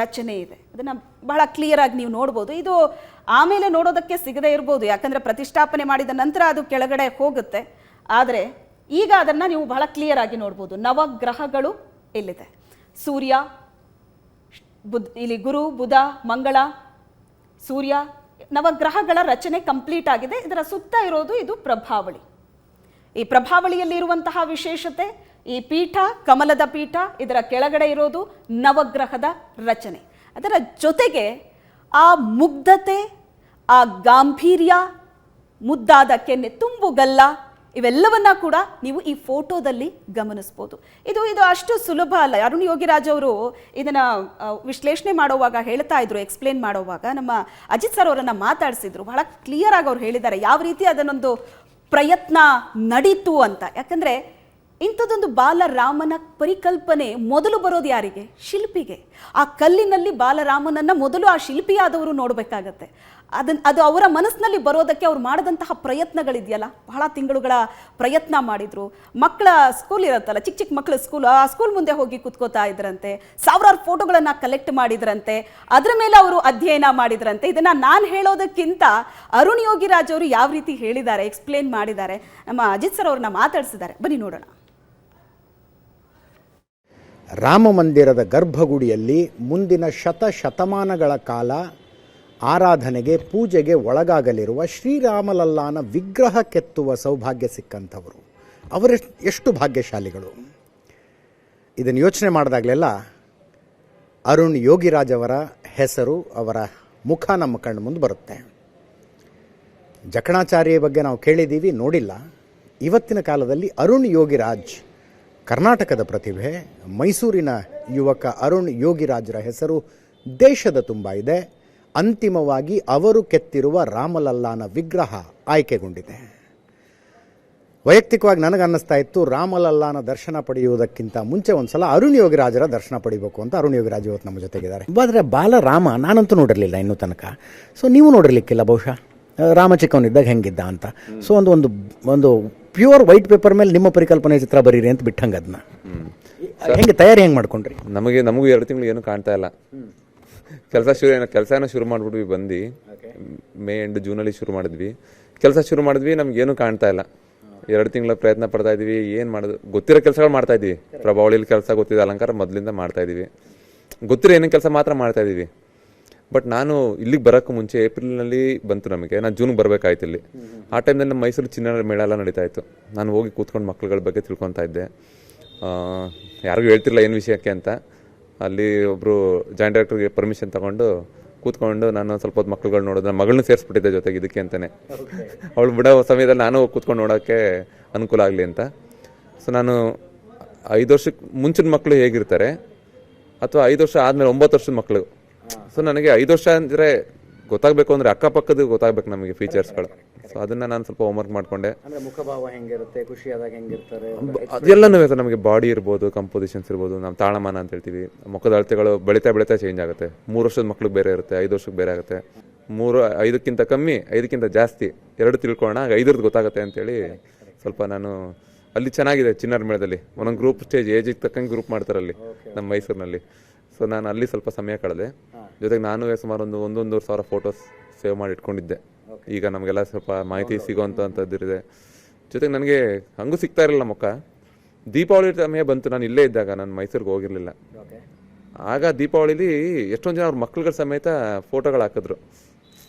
ರಚನೆ ಇದೆ. ಅದನ್ನ ಬಹಳ ಕ್ಲಿಯರ್ ಆಗಿ ನೀವು ನೋಡ್ಬೋದು. ಇದು ಆಮೇಲೆ ನೋಡೋದಕ್ಕೆ ಸಿಗದೇ ಇರ್ಬೋದು, ಯಾಕಂದ್ರೆ ಪ್ರತಿಷ್ಠಾಪನೆ ಮಾಡಿದ ನಂತರ ಅದು ಕೆಳಗಡೆ ಹೋಗುತ್ತೆ. ಆದರೆ ಈಗ ಅದನ್ನ ನೀವು ಬಹಳ ಕ್ಲಿಯರ್ ಆಗಿ ನೋಡ್ಬೋದು. ನವಗ್ರಹಗಳು ಇಲ್ಲಿದೆ. ಸೂರ್ಯ, ಇಲ್ಲಿ ಗುರು ಬುಧ ಮಂಗಳ ಸೂರ್ಯ, ನವಗ್ರಹಗಳ ರಚನೆ ಕಂಪ್ಲೀಟ್ ಆಗಿದೆ. ಇದರ ಸುತ್ತ ಇರೋದು ಇದು ಪ್ರಭಾವಳಿ. ಈ ಪ್ರಭಾವಳಿಯಲ್ಲಿ ಇರುವಂತಹ ವಿಶೇಷತೆ ಈ ಪೀಠ, ಕಮಲದ ಪೀಠ, ಇದರ ಕೆಳಗಡೆ ಇರೋದು ನವಗ್ರಹದ ರಚನೆ. ಅದರ ಜೊತೆಗೆ ಆ ಮುಗ್ಧತೆ, ಆ ಗಾಂಭೀರ್ಯ, ಮುದ್ದಾದ ಕೆನ್ನೆ, ತುಂಬುಗಲ್ಲ, ಇವೆಲ್ಲವನ್ನ ಕೂಡ ನೀವು ಈ ಫೋಟೋದಲ್ಲಿ ಗಮನಿಸ್ಬೋದು. ಇದು ಅಷ್ಟು ಸುಲಭ ಅಲ್ಲ. ಅರುಣ್ ಯೋಗಿರಾಜ್ ಅವರು ಇದನ್ನ ವಿಶ್ಲೇಷಣೆ ಮಾಡುವಾಗ ಹೇಳ್ತಾ ಇದ್ರು, ಎಕ್ಸ್ಪ್ಲೇನ್ ಮಾಡುವಾಗ ನಮ್ಮ ಅಜಿತ್ ಸರ್ ಅವರನ್ನ ಮಾತಾಡಿಸಿದ್ರು. ಬಹಳ ಕ್ಲಿಯರ್ ಆಗಿ ಅವ್ರು ಹೇಳಿದ್ದಾರೆ ಯಾವ ರೀತಿ ಅದನ್ನೊಂದು ಪ್ರಯತ್ನ ನಡೀತು ಅಂತ. ಯಾಕಂದ್ರೆ ಇಂಥದ್ದೊಂದು ಬಾಲರಾಮನ ಪರಿಕಲ್ಪನೆ ಮೊದಲು ಬರೋದು ಯಾರಿಗೆ? ಶಿಲ್ಪಿಗೆ. ಆ ಕಲ್ಲಿನಲ್ಲಿ ಬಾಲರಾಮನನ್ನ ಮೊದಲು ಆ ಶಿಲ್ಪಿಯಾದವರು ನೋಡಬೇಕಾಗತ್ತೆ. ಅದು ಅವರ ಮನಸ್ಸಿನಲ್ಲಿ ಬರೋದಕ್ಕೆ ಅವ್ರು ಮಾಡಿದಂತಹ ಪ್ರಯತ್ನಗಳಿದೆಯಲ್ಲ, ಬಹಳ ತಿಂಗಳುಗಳ ಪ್ರಯತ್ನ ಮಾಡಿದ್ರು. ಮಕ್ಕಳ ಸ್ಕೂಲ್ ಇರುತ್ತಲ್ಲ, ಚಿಕ್ಕ ಚಿಕ್ಕ ಮಕ್ಕಳ ಸ್ಕೂಲ್, ಆ ಸ್ಕೂಲ್ ಮುಂದೆ ಹೋಗಿ ಕುತ್ಕೋತಾ ಇದ್ರಂತೆ. ಸಾವಿರಾರು ಫೋಟೋಗಳನ್ನ ಕಲೆಕ್ಟ್ ಮಾಡಿದ್ರಂತೆ. ಅದರ ಮೇಲೆ ಅವರು ಅಧ್ಯಯನ ಮಾಡಿದ್ರಂತೆ. ಇದನ್ನ ನಾನು ಹೇಳೋದಕ್ಕಿಂತ ಅರುಣ್ ಯೋಗಿರಾಜ್ ಅವರು ಯಾವ ರೀತಿ ಹೇಳಿದ್ದಾರೆ, ಎಕ್ಸ್ಪ್ಲೇನ್ ಮಾಡಿದ್ದಾರೆ, ನಮ್ಮ ಅಜಿತ್ ಸರ್ ಅವ್ರನ್ನ ಮಾತಾಡಿಸಿದ್ದಾರೆ. ಬನ್ನಿ ನೋಡೋಣ. ರಾಮ ಮಂದಿರದ ಗರ್ಭಗುಡಿಯಲ್ಲಿ ಮುಂದಿನ ಶತಮಾನಗಳ ಕಾಲ ಆರಾಧನೆಗೆ ಪೂಜೆಗೆ ಒಳಗಾಗಲಿರುವ ಶ್ರೀರಾಮಲಲ್ಲಾನ ವಿಗ್ರಹ ಕೆತ್ತುವ ಸೌಭಾಗ್ಯ ಸಿಕ್ಕಂಥವರು ಎಷ್ಟು ಭಾಗ್ಯಶಾಲಿಗಳು. ಇದನ್ನು ಯೋಚನೆ ಮಾಡಿದಾಗಲೆಲ್ಲ ಅರುಣ್ ಯೋಗಿರಾಜ್ ಅವರ ಹೆಸರು, ಅವರ ಮುಖ ನಮ್ಮ ಕಣ್ಣು ಮುಂದೆ ಬರುತ್ತೆ. ಜಕಣಾಚಾರ್ಯ ಬಗ್ಗೆ ನಾವು ಕೇಳಿದ್ದೀವಿ, ನೋಡಿಲ್ಲ. ಇವತ್ತಿನ ಕಾಲದಲ್ಲಿ ಅರುಣ್ ಯೋಗಿರಾಜ್ ಕರ್ನಾಟಕದ ಪ್ರತಿಭೆ. ಮೈಸೂರಿನ ಯುವಕ ಅರುಣ್ ಯೋಗಿರಾಜ್ರ ಹೆಸರು ದೇಶದ ತುಂಬ ಇದೆ. ಅಂತಿಮವಾಗಿ ಅವರು ಕೆತ್ತಿರುವ ರಾಮಲಲ್ಲಾನ ವಿಗ್ರಹ ಆಯ್ಕೆಗೊಂಡಿದೆ. ವೈಯಕ್ತಿಕವಾಗಿ ನನಗನ್ನಿಸ್ತಾ ಇತ್ತು, ರಾಮಲಲ್ಲಾನ ದರ್ಶನ ಪಡೆಯುವುದಕ್ಕಿಂತ ಮುಂಚೆ ಒಂದ್ಸಲ ಅರುಣ್ ಯೋಗಿರಾಜರ ದರ್ಶನ ಪಡಿಬೇಕು ಅಂತ. ಅರುಣ್ ಯೋಗಿರಾಜ್ ಇವತ್ತು ನಮ್ಮ ಜೊತೆಗಿದ್ದಾರೆ. ಆದರೆ ಬಾಲರಾಮ ನಾನಂತೂ ನೋಡಿರಲಿಲ್ಲ ಇನ್ನೂ ತನಕ. ಸೊ ನೀವು ನೋಡಿರ್ಲಿಕ್ಕಿಲ್ಲ ಬಹುಶಃ, ರಾಮ ಚಿಕ್ಕವನಿದ್ದಾಗ ಹೆಂಗಿದ್ದ ಅಂತ. ಸೊ ಒಂದು ಪ್ಯೂರ್ ವೈಟ್ ಪೇಪರ್ ಮೇಲೆ ನಿಮ್ಮ ಪರಿಕಲ್ಪನೆ ಚಿತ್ರ ಬರೀರಿ ಅಂತ ಬಿಟ್ಟಂಗೆ ಅದನ್ನ ಹೆಂಗೆ ತಯಾರಿ ಹೆಂಗೆ ಮಾಡ್ಕೊಂಡ್ರಿ? ನಮಗೂ 2 ತಿಂಗಳು ಏನು ಕಾಣ್ತಾ ಇಲ್ಲ. ಕೆಲಸನ ಶುರು ಮಾಡ್ಬಿಟ್ವಿ. ಬಂದು ಮೇ ಎಂಡ್ ಜೂನಲ್ಲಿ ಶುರು ಮಾಡಿದ್ವಿ. ಕೆಲಸ ಶುರು ಮಾಡಿದ್ವಿ, ನಮ್ಗೇನು ಕಾಣ್ತಾ ಇಲ್ಲ. 2 ತಿಂಗಳ ಪ್ರಯತ್ನ ಪಡ್ತಾ ಇದೀವಿ. ಏನು ಮಾಡೋದು ಗೊತ್ತಿರೋ ಕೆಲಸಗಳು ಮಾಡ್ತಾ ಇದೀವಿ. ಪ್ರಭಾವಳಿಲಿ ಕೆಲಸ ಗೊತ್ತಿದೆ, ಅಲಂಕಾರ ಮೊದಲಿಂದ ಮಾಡ್ತಾ ಇದೀವಿ. ಗೊತ್ತಿರೋ ಏನೇನು ಕೆಲಸ ಮಾತ್ರ ಮಾಡ್ತಾ ಇದೀವಿ. ಬಟ್ ನಾನು ಇಲ್ಲಿಗೆ ಬರೋಕ್ಕೂ ಮುಂಚೆ ಏಪ್ರಿಲ್ನಲ್ಲಿ ಬಂತು ನಮಗೆ. ನಾನು ಜೂನ್ಗೆ ಬರಬೇಕಾಯ್ತು ಇಲ್ಲಿ. ಆ ಟೈಮ್ನಲ್ಲಿ ನಮ್ಮ ಮೈಸೂರು ಚಿನ್ನ ಮೇಳ ಎಲ್ಲ ನಡೀತಾ ಇತ್ತು. ನಾನು ಹೋಗಿ ಕೂತ್ಕೊಂಡು ಮಕ್ಳುಗಳ ಬಗ್ಗೆ ತಿಳ್ಕೊತಾ ಇದ್ದೆ. ಯಾರಿಗೂ ಹೇಳ್ತಿರಲಿಲ್ಲ ಏನು ವಿಷಯಕ್ಕೆ ಅಂತ. ಅಲ್ಲಿ ಒಬ್ಬರು ಜಾಯಿಂಟ್ ಡೈರೆಕ್ಟರ್ಗೆ ಪರ್ಮಿಷನ್ ತೊಗೊಂಡು ಕೂತ್ಕೊಂಡು ನಾನು ಸ್ವಲ್ಪ ಹೊತ್ತು ಮಕ್ಳುಗಳು ನೋಡೋದು. ನನ್ನ ಮಗಳನ್ನೂ ಸೇರಿಸ್ಬಿಟ್ಟಿದ್ದೆ ಜೊತೆಗೆ ಇದಕ್ಕೆ ಅಂತಲೇ. ಅವಳು ಬಿಡೋ ಸಮಯದಲ್ಲಿ ನಾನು ಕೂತ್ಕೊಂಡು ನೋಡೋಕ್ಕೆ ಅನುಕೂಲ ಆಗಲಿ ಅಂತ. ಸೊ ನಾನು 5 ವರ್ಷಕ್ಕೆ ಮುಂಚಿನ ಮಕ್ಕಳು ಹೇಗಿರ್ತಾರೆ ಅಥವಾ 5 ವರ್ಷ ಆದಮೇಲೆ 9 ವರ್ಷದ ಮಕ್ಕಳು. ಸೊ ನನಗೆ 5 ವರ್ಷ ಅಂದರೆ ಗೊತ್ತಾಗಬೇಕು ಅಂದರೆ ಅಕ್ಕಪಕ್ಕದ ಗೊತ್ತಾಗಬೇಕು ನಮಗೆ ಫೀಚರ್ಸ್ಗಳು. ಸೊ ಅದನ್ನ ನಾನು ಸ್ವಲ್ಪ ಹೋಮ್ವರ್ಕ್ ಮಾಡ್ಕೊಂಡೆ. ಮುಖಭಾವ ಹೆಂಗಿರುತ್ತೆ, ಖುಷಿಯಾದಾಗ ಹೆಂಗಿರ್ತಾರೆ, ಅದೆಲ್ಲನೂ ನಮಗೆ ಬಾಡಿ ಇರ್ಬೋದು, ಕಂಪೋಸಿಷನ್ಸ್ ಇರ್ಬೋದು, ನಾವು ತಾಳಮಾನ ಅಂತ ಹೇಳ್ತೀವಿ. ಮುಖದ ಅಳತೆಗಳು ಬೆಳೀತಾ ಚೇಂಜ್ ಆಗುತ್ತೆ. 3 ವರ್ಷದ ಮಕ್ಳಿಗೆ ಬೇರೆ ಇರುತ್ತೆ, 5 ವರ್ಷಕ್ಕೆ ಬೇರೆ ಆಗುತ್ತೆ. 5ಕ್ಕಿಂತ ಕಮ್ಮಿ, 5ಕ್ಕಿಂತ ಜಾಸ್ತಿ, 2 ತಿಳ್ಕೊಳ್ಳೋಣ, 5ರದ್ದು ಗೊತ್ತಾಗುತ್ತೆ ಅಂತೇಳಿ ಸ್ವಲ್ಪ ನಾನು ಅಲ್ಲಿ ಚೆನ್ನಾಗಿದೆ ಚಿನ್ನರ ಮೇಳದಲ್ಲಿ. ಒಂದೊಂದು ಗ್ರೂಪ್ ಸ್ಟೇಜ್ ಏಜಿಗೆ ತಕ್ಕಂಗೆ ಗ್ರೂಪ್ ಮಾಡ್ತಾರೆ ಅಲ್ಲಿ ನಮ್ಮ ಮೈಸೂರಿನಲ್ಲಿ. ಸೊ ನಾನು ಅಲ್ಲಿ ಸ್ವಲ್ಪ ಸಮಯ ಕಳೆದೆ. ಜೊತೆಗೆ ನಾನು ಸುಮಾರು 1,500 ಸಾವಿರ ಫೋಟೋಸ್ ಸೇವ್ ಮಾಡಿ ಇಟ್ಕೊಂಡಿದ್ದೆ. ಈಗ ನಮಗೆಲ್ಲ ಸ್ವಲ್ಪ ಮಾಹಿತಿ ಸಿಗೋವಂಥದ್ದಿದೆ. ಜೊತೆಗೆ ನನಗೆ ಹಂಗೂ ಸಿಗ್ತಾ ಇರಲಿಲ್ಲ ಮುಖ. ದೀಪಾವಳಿ ಸಮಯ ಬಂತು, ನಾನು ಇಲ್ಲೇ ಇದ್ದಾಗ, ನಾನು ಮೈಸೂರಿಗೆ ಹೋಗಿರಲಿಲ್ಲ. ಆಗ ದೀಪಾವಳಿಲಿ ಎಷ್ಟೊಂದು ಜನ ಅವ್ರ ಮಕ್ಳುಗಳ ಸಮೇತ ಫೋಟೋಗಳು ಹಾಕಿದ್ರು.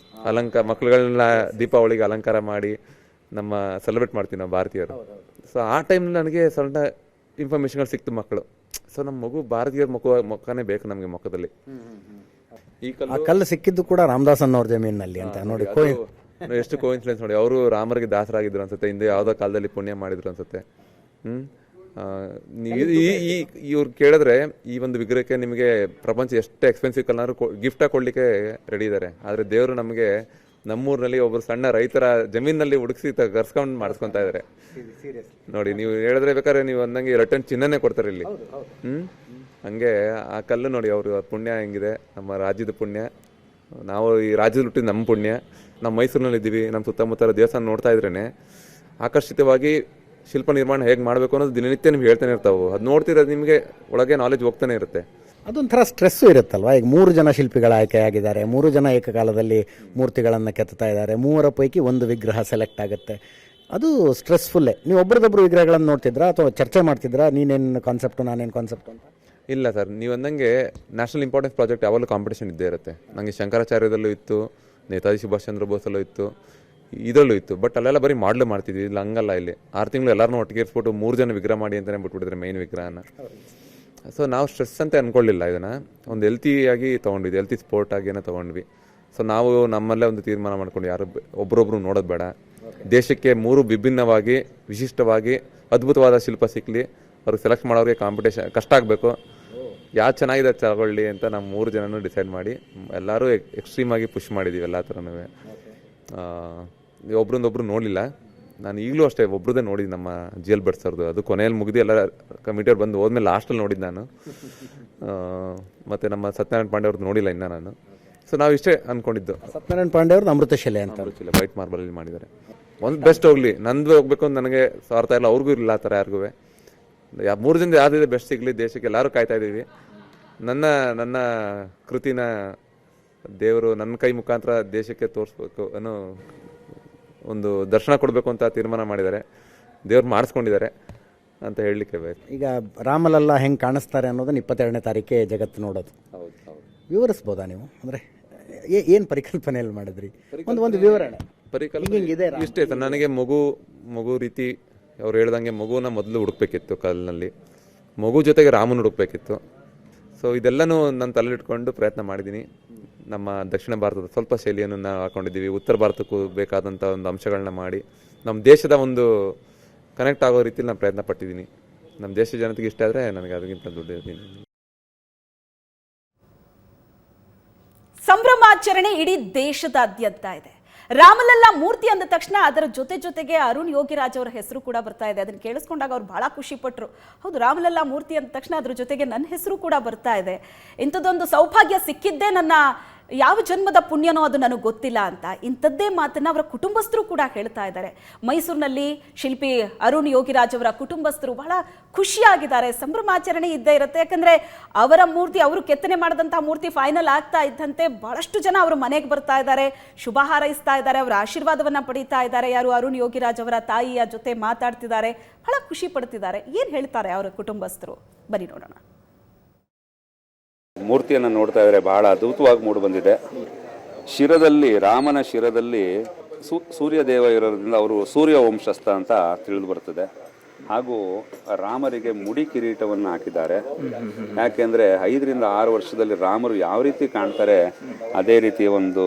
ಮಕ್ಳುಗಳನ್ನ ದೀಪಾವಳಿಗೆ ಅಲಂಕಾರ ಮಾಡಿ ನಮ್ಮ ಸೆಲೆಬ್ರೇಟ್ ಮಾಡ್ತೀವಿ ನಾವು ಭಾರತೀಯರು. ಸೊ ಆ ಟೈಮ್ನಲ್ಲಿ ನನಗೆ ಸ್ವಲ್ಪ ಇನ್ಫಾರ್ಮೇಷನ್ಗಳು ಸಿಕ್ತು ಮಕ್ಕಳು. ಸೊ ನಮ್ಮ ಮಗು ಭಾರತೀಯರ ಮುಖನೇ ಬೇಕು ನಮಗೆ ಮುಖದಲ್ಲಿ. ಈ ಕಲ್ಲು ಸಿಕ್ಕಿದ್ದು ಕೂಡ ರಾಮದಾಸ್ ಅನ್ನೋರ್ ಜಮೀನಲ್ಲಿ ಅಂತ ನೋಡಿ. ಎಷ್ಟು ಕೋಇನ್ಸಿಡೆನ್ಸ್ ನೋಡಿ, ಅವರು ರಾಮರಿಗೆ ದಾಸರಾಗಿದ್ರು ಅನ್ಸುತ್ತೆ, ಹಿಂದೆ ಯಾವುದೋ ಕಾಲದಲ್ಲಿ ಪುಣ್ಯ ಮಾಡಿದ್ರು ಅನ್ಸುತ್ತೆ. ಇವ್ರು ಕೇಳಿದ್ರೆ ಈ ಒಂದು ವಿಗ್ರಹಕ್ಕೆ ನಿಮಗೆ ಪ್ರಪಂಚ ಎಷ್ಟು ಎಕ್ಸ್ಪೆನ್ಸಿವ್ ಕಲ್ನಾದ್ರು ಗಿಫ್ಟಾಗಿ ಕೊಡ್ಲಿಕ್ಕೆ ರೆಡಿ ಇದ್ದಾರೆ. ಆದರೆ ದೇವರು ನಮಗೆ ನಮ್ಮೂರಿನಲ್ಲಿ ಒಬ್ಬರು ಸಣ್ಣ ರೈತರ ಜಮೀನಲ್ಲಿ ಹುಡುಕ್ಸಿ ಕರ್ಸ್ಕೊಂಡು ಮಾಡಿಸ್ಕೊಂತ ಇದ್ದಾರೆ ನೋಡಿ. ನೀವು ಹೇಳಿದ್ರೆ ಬೇಕಾದ್ರೆ ನೀವು ಅಂದಂಗೆ 2 ಟನ್ ಚಿನ್ನನೇ ಕೊಡ್ತಾರೆ ಇಲ್ಲಿ. ಹಂಗೆ ಆ ಕಲ್ಲು ನೋಡಿ, ಅವರು ಪುಣ್ಯ ಹೆಂಗಿದೆ, ನಮ್ಮ ರಾಜ್ಯದ ಪುಣ್ಯ, ನಾವು ಈ ರಾಜ್ಯದಲ್ಲಿ ಹುಟ್ಟಿದ ನಮ್ಮ ಪುಣ್ಯ. ನಾವು ಮೈಸೂರಿನಲ್ಲಿ ಇದ್ದೀವಿ, ನಮ್ಮ ಸುತ್ತಮುತ್ತ ದೇವಸ್ಥಾನ ನೋಡ್ತಾ ಇದ್ರೇನೆ ಆಕರ್ಷಿತವಾಗಿ ಶಿಲ್ಪ ನಿರ್ಮಾಣ ಹೇಗೆ ಮಾಡಬೇಕು ಅನ್ನೋದು ದಿನನಿತ್ಯ ನಿಮ್ಗೆ ಹೇಳ್ತಾನೆ ಇರ್ತಾವೆ. ಅದು ನೋಡ್ತಿರೋದು ನಿಮಗೆ ಒಳಗೆ ನಾಲೆಜ್ ಹೋಗ್ತಾನೆ ಇರುತ್ತೆ. ಅದೊಂಥರ ಸ್ಟ್ರೆಸ್ಸು ಇರುತ್ತಲ್ವ. ಈಗ 3 ಜನ ಶಿಲ್ಪಿಗಳ ಆಯ್ಕೆಯಾಗಿದ್ದಾರೆ, 3 ಜನ ಏಕಕಾಲದಲ್ಲಿ ಮೂರ್ತಿಗಳನ್ನು ಕೆತ್ತಾ ಇದ್ದಾರೆ, 3 ಪೈಕಿ ಒಂದು ವಿಗ್ರಹ ಸೆಲೆಕ್ಟ್ ಆಗುತ್ತೆ. ಅದು ಸ್ಟ್ರೆಸ್ಫುಲ್ಲೇ. ನೀವು ಒಬ್ಬರದೊಬ್ಬರು ವಿಗ್ರಹಗಳನ್ನು ನೋಡ್ತಿದ್ರಾ ಅಥವಾ ಚರ್ಚೆ ಮಾಡ್ತಿದ್ರಾ, ನೀನೇನು ಕಾನ್ಸೆಪ್ಟು ನಾನೇನು ಕಾನ್ಸೆಪ್ಟು ಅಂತ? ಇಲ್ಲ ಸರ್, ನೀವು ಅಂದಂಗೆ ನ್ಯಾಷನಲ್ ಇಂಪಾರ್ಟೆನ್ಸ್ ಪ್ರಾಜೆಕ್ಟ್ ಯಾವಾಗಲೂ ಕಾಂಪಿಟೇಷನ್ ಇದ್ದೇ ಇರುತ್ತೆ. ನನಗೆ ಶಂಕರಾಚಾರ್ಯದಲ್ಲೂ ಇತ್ತು, ನೇತಾಜಿ ಸುಭಾಷ್ ಚಂದ್ರ ಬೋಸಲ್ಲೂ ಇತ್ತು, ಇದರಲ್ಲೂ ಇತ್ತು. ಬಟ್ ಅಲ್ಲೆಲ್ಲ ಬರೀ ಮಾಡಲು ಮಾಡ್ತಿದ್ವಿ. ಇಲ್ಲ ಹಂಗಲ್ಲ, ಇಲ್ಲಿ 6 ತಿಂಗಳು ಎಲ್ಲರನ್ನೂ ಒಟ್ಟಿಗೆ ಇರಿಸ್ಬಿಟ್ಟು 3 ಜನ ವಿಗ್ರಹ ಮಾಡಿ ಅಂತಲೇ ಬಿಟ್ಬಿಟ್ಟಿದ್ರೆ ಮೇನ್ ವಿಗ್ರಹನ. ಸೊ ನಾವು ಸ್ಟ್ರೆಸ್ ಅಂತ ಅಂದ್ಕೊಳ್ಳಿಲ್ಲ, ಇದನ್ನು ಒಂದು ಹೆಲ್ತಿಯಾಗಿ ತೊಗೊಂಡ್ವಿ, ಹೆಲ್ತಿ ಸ್ಪೋರ್ಟ್ ಆಗೇನೋ ತೊಗೊಂಡ್ವಿ. ಸೊ ನಾವು ನಮ್ಮಲ್ಲೇ ಒಂದು ತೀರ್ಮಾನ ಮಾಡ್ಕೊಂಡು ಯಾರು ಒಬ್ಬರೊಬ್ರು ನೋಡೋದು ಬೇಡ, ದೇಶಕ್ಕೆ 3 ವಿಭಿನ್ನವಾಗಿ ವಿಶಿಷ್ಟವಾಗಿ ಅದ್ಭುತವಾದ ಶಿಲ್ಪ ಸಿಕ್ಕಲಿ, ಅವ್ರಿಗೆ ಸೆಲೆಕ್ಟ್ ಮಾಡೋರಿಗೆ ಕಾಂಪಿಟೇಷನ್ ಕಷ್ಟ ಆಗಬೇಕು, ಯಾರು ಚೆನ್ನಾಗಿದೆ ತಗೊಳ್ಳಿ ಅಂತ ನಾವು 3 ಜನನೂ ಡಿಸೈಡ್ ಮಾಡಿ ಎಲ್ಲರೂ ಎಕ್ಸ್ಟ್ರೀಮ್ ಆಗಿ ಪುಷ್ ಮಾಡಿದ್ದೀವಿ ಎಲ್ಲ ಥರನೂ. ಒಬ್ರೊಂದೊಬ್ರು ನೋಡಲಿಲ್ಲ. ನಾನು ಈಗಲೂ ಅಷ್ಟೇ ಒಬ್ರದ್ದೇ ನೋಡಿದ್ದು, ನಮ್ಮ GL ಭಟ್ ಸರ್ದು. ಅದು ಕೊನೆಯಲ್ಲಿ ಮುಗಿದು ಎಲ್ಲ ಕಮಿಟಿಯವ್ರು ಬಂದು ಹೋದ್ಮೇಲೆ ಲಾಸ್ಟಲ್ಲಿ ನೋಡಿದ್ದು ನಾನು. ಮತ್ತು ನಮ್ಮ ಸತ್ಯನಾರಾಯಣ ಪಾಂಡೆ ಅವ್ರದ್ದು ನೋಡಿಲ್ಲ ಇನ್ನೂ ನಾನು. ಸೊ ನಾವು ಇಷ್ಟೇ ಅಂದ್ಕೊಂಡಿದ್ದು. ಸತ್ಯನಾರಾಯಣ ಪಾಂಡೆ ಅವ್ರದ್ದು ಅಮೃತಶಿಲೆ ಅಂತ ವೈಟ್ ಮಾರ್ಬಲಲ್ಲಿ ಮಾಡಿದ್ದಾರೆ. ಒಂದು ಬೆಸ್ಟ್ ಹೋಗಲಿ, ನಂದು ಹೋಗ್ಬೇಕು ಅಂತ ನನಗೆ ಸ್ವಾರ್ಥ ಇಲ್ಲ, ಅವ್ರಿಗೂ ಇಲ್ಲ ಆ ಥರ ಯಾರಿಗೂ. 3 ಜನದ ಯಾವುದಿದೆ ಬೆಸ್ಟ್ ಸಿಗಲಿ, ದೇಶಕ್ಕೆ ಎಲ್ಲರೂ ಕಾಯ್ತಾ ಇದ್ದೀವಿ. ನನ್ನ ಕೃತಿನ ದೇವರು ನನ್ನ ಕೈ ಮುಖಾಂತರ ದೇಶಕ್ಕೆ ತೋರಿಸ್ಬೇಕು ಅನ್ನೋ ಒಂದು ದರ್ಶನ ಕೊಡಬೇಕು ಅಂತ ತೀರ್ಮಾನ ಮಾಡಿದ್ದಾರೆ, ದೇವ್ರು ಮಾಡಿಸ್ಕೊಂಡಿದ್ದಾರೆ ಅಂತ ಹೇಳಲಿಕ್ಕೆ ಬೇಕು. ಈಗ ರಾಮಲಲ್ಲ ಹೆಂಗೆ ಕಾಣಿಸ್ತಾರೆ ಅನ್ನೋದನ್ನ 22ನೇ ತಾರೀಕೆ ಜಗತ್ತು ನೋಡೋದು. ವಿವರಿಸ್ಬೋದಾ ನೀವು? ಅಂದರೆ ಏನು ಪರಿಕಲ್ಪನೆಯಲ್ಲಿ ಮಾಡಿದ್ರಿ? ಒಂದು ವಿವರಣೆ. ಪರಿಕಲ್ಪನೆ ಇಷ್ಟೇ ಸರ್. ನನಗೆ ಮಗು ರೀತಿ ಅವ್ರು ಹೇಳ್ದಂಗೆ ಮಗುನ ಮೊದಲು ಹುಡುಕ್ಬೇಕಿತ್ತು ಕಲ್ಲಿನಲ್ಲಿ, ಮಗು ಜೊತೆಗೆ ರಾಮನ ಹುಡುಕ್ಬೇಕಿತ್ತು. ಸೊ ಇದೆಲ್ಲನೂ ನಾನು ತಲೆಲಿಟ್ಕೊಂಡು ಪ್ರಯತ್ನ ಮಾಡಿದ್ದೀನಿ. ನಮ್ಮ ದಕ್ಷಿಣ ಭಾರತದ ಸ್ವಲ್ಪ ಶೈಲಿಯನ್ನು ನಾವು ಹಾಕೊಂಡಿದ್ದೀವಿ, ಉತ್ತರ ಭಾರತಕ್ಕೂ ಬೇಕಾದಂಥ ಒಂದು ಅಂಶಗಳನ್ನ ಮಾಡಿ ನಮ್ಮ ದೇಶದ ಒಂದು ಕನೆಕ್ಟ್ ಆಗೋ ರೀತಿಯಲ್ಲಿ ನಾನು ಪ್ರಯತ್ನ ಪಟ್ಟಿದ್ದೀನಿ. ನಮ್ಮ ದೇಶದ ಜನತೆಗೆ ಇಷ್ಟ ಆದರೆ ನನಗೆ ಅದಕ್ಕಿಂತ ದುಡ್ಡು ಇದ್ದೀನಿ. ಸಂಭ್ರಮಾಚರಣೆ ಇಡೀ ದೇಶದಾದ್ಯಂತ ಇದೆ. ರಾಮಲಲ್ಲಾ ಮೂರ್ತಿ ಅಂದ ತಕ್ಷಣ ಅದರ ಜೊತೆಗೆ ಅರುಣ್ ಯೋಗಿರಾಜ್ ಅವರ ಹೆಸರು ಕೂಡ ಬರ್ತಾ ಇದೆ. ಅದನ್ನು ಕೇಳಿಸ್ಕೊಂಡಾಗ ಅವ್ರು ಬಹಳ ಖುಷಿ ಪಟ್ಟರು. ಹೌದು, ರಾಮಲಲ್ಲಾ ಮೂರ್ತಿ ಅಂದ ತಕ್ಷಣ ಅದ್ರ ಜೊತೆಗೆ ನನ್ನ ಹೆಸರು ಕೂಡ ಬರ್ತಾ ಇದೆ. ಇಂಥದ್ದೊಂದು ಸೌಭಾಗ್ಯ ಸಿಕ್ಕಿದ್ದೇ ನನ್ನ ಯಾವ ಜನ್ಮದ ಪುಣ್ಯನೋ ಅದು ನನಗೆ ಗೊತ್ತಿಲ್ಲ ಅಂತ ಇಂಥದ್ದೇ ಮಾತನ್ನ ಅವರ ಕುಟುಂಬಸ್ಥರು ಕೂಡ ಹೇಳ್ತಾ ಇದ್ದಾರೆ. ಮೈಸೂರಿನಲ್ಲಿ ಶಿಲ್ಪಿ ಅರುಣ್ ಯೋಗಿರಾಜ್ ಅವರ ಕುಟುಂಬಸ್ಥರು ಬಹಳ ಖುಷಿಯಾಗಿದ್ದಾರೆ. ಸಂಭ್ರಮಾಚರಣೆ ಇದ್ದೇ ಇರುತ್ತೆ. ಯಾಕಂದ್ರೆ ಅವರ ಮೂರ್ತಿ, ಅವರು ಕೆತ್ತನೆ ಮಾಡಿದಂತಹ ಮೂರ್ತಿ ಫೈನಲ್ ಆಗ್ತಾ ಇದ್ದಂತೆ ಬಹಳಷ್ಟು ಜನ ಅವರ ಮನೆಗೆ ಬರ್ತಾ ಇದ್ದಾರೆ, ಶುಭ ಹಾರೈಸ್ತಾ ಇದ್ದಾರೆ, ಅವರ ಆಶೀರ್ವಾದವನ್ನ ಪಡೀತಾ ಇದ್ದಾರೆ. ಯಾರು ಅರುಣ್ ಯೋಗಿರಾಜ್ ಅವರ ತಾಯಿಯ ಜೊತೆ ಮಾತಾಡ್ತಿದ್ದಾರೆ, ಬಹಳ ಖುಷಿ ಪಡ್ತಿದ್ದಾರೆ. ಏನ್ ಹೇಳ್ತಾರೆ ಅವರ ಕುಟುಂಬಸ್ಥರು, ಬನ್ನಿ ನೋಡೋಣ. ಮೂರ್ತಿಯನ್ನು ನೋಡ್ತಾ ಇದ್ರೆ ಬಹಳ ಅದ್ಭುತವಾಗಿ ಮೂಡಿ ಬಂದಿದೆ. ಶಿರದಲ್ಲಿ, ರಾಮನ ಶಿರದಲ್ಲಿ ಸೂರ್ಯದೇವ ಇರೋದ್ರಿಂದ ಅವರು ಸೂರ್ಯ ವಂಶಸ್ಥ ಅಂತ ತಿಳಿದು ಬರ್ತದೆ. ಹಾಗೂ ರಾಮರಿಗೆ ಮುಡಿ ಕಿರೀಟವನ್ನು ಹಾಕಿದ್ದಾರೆ. ಯಾಕೆಂದರೆ 5 ರಿಂದ 6 ವರ್ಷದಲ್ಲಿ ರಾಮರು ಯಾವ ರೀತಿ ಕಾಣ್ತಾರೆ ಅದೇ ರೀತಿಯ ಒಂದು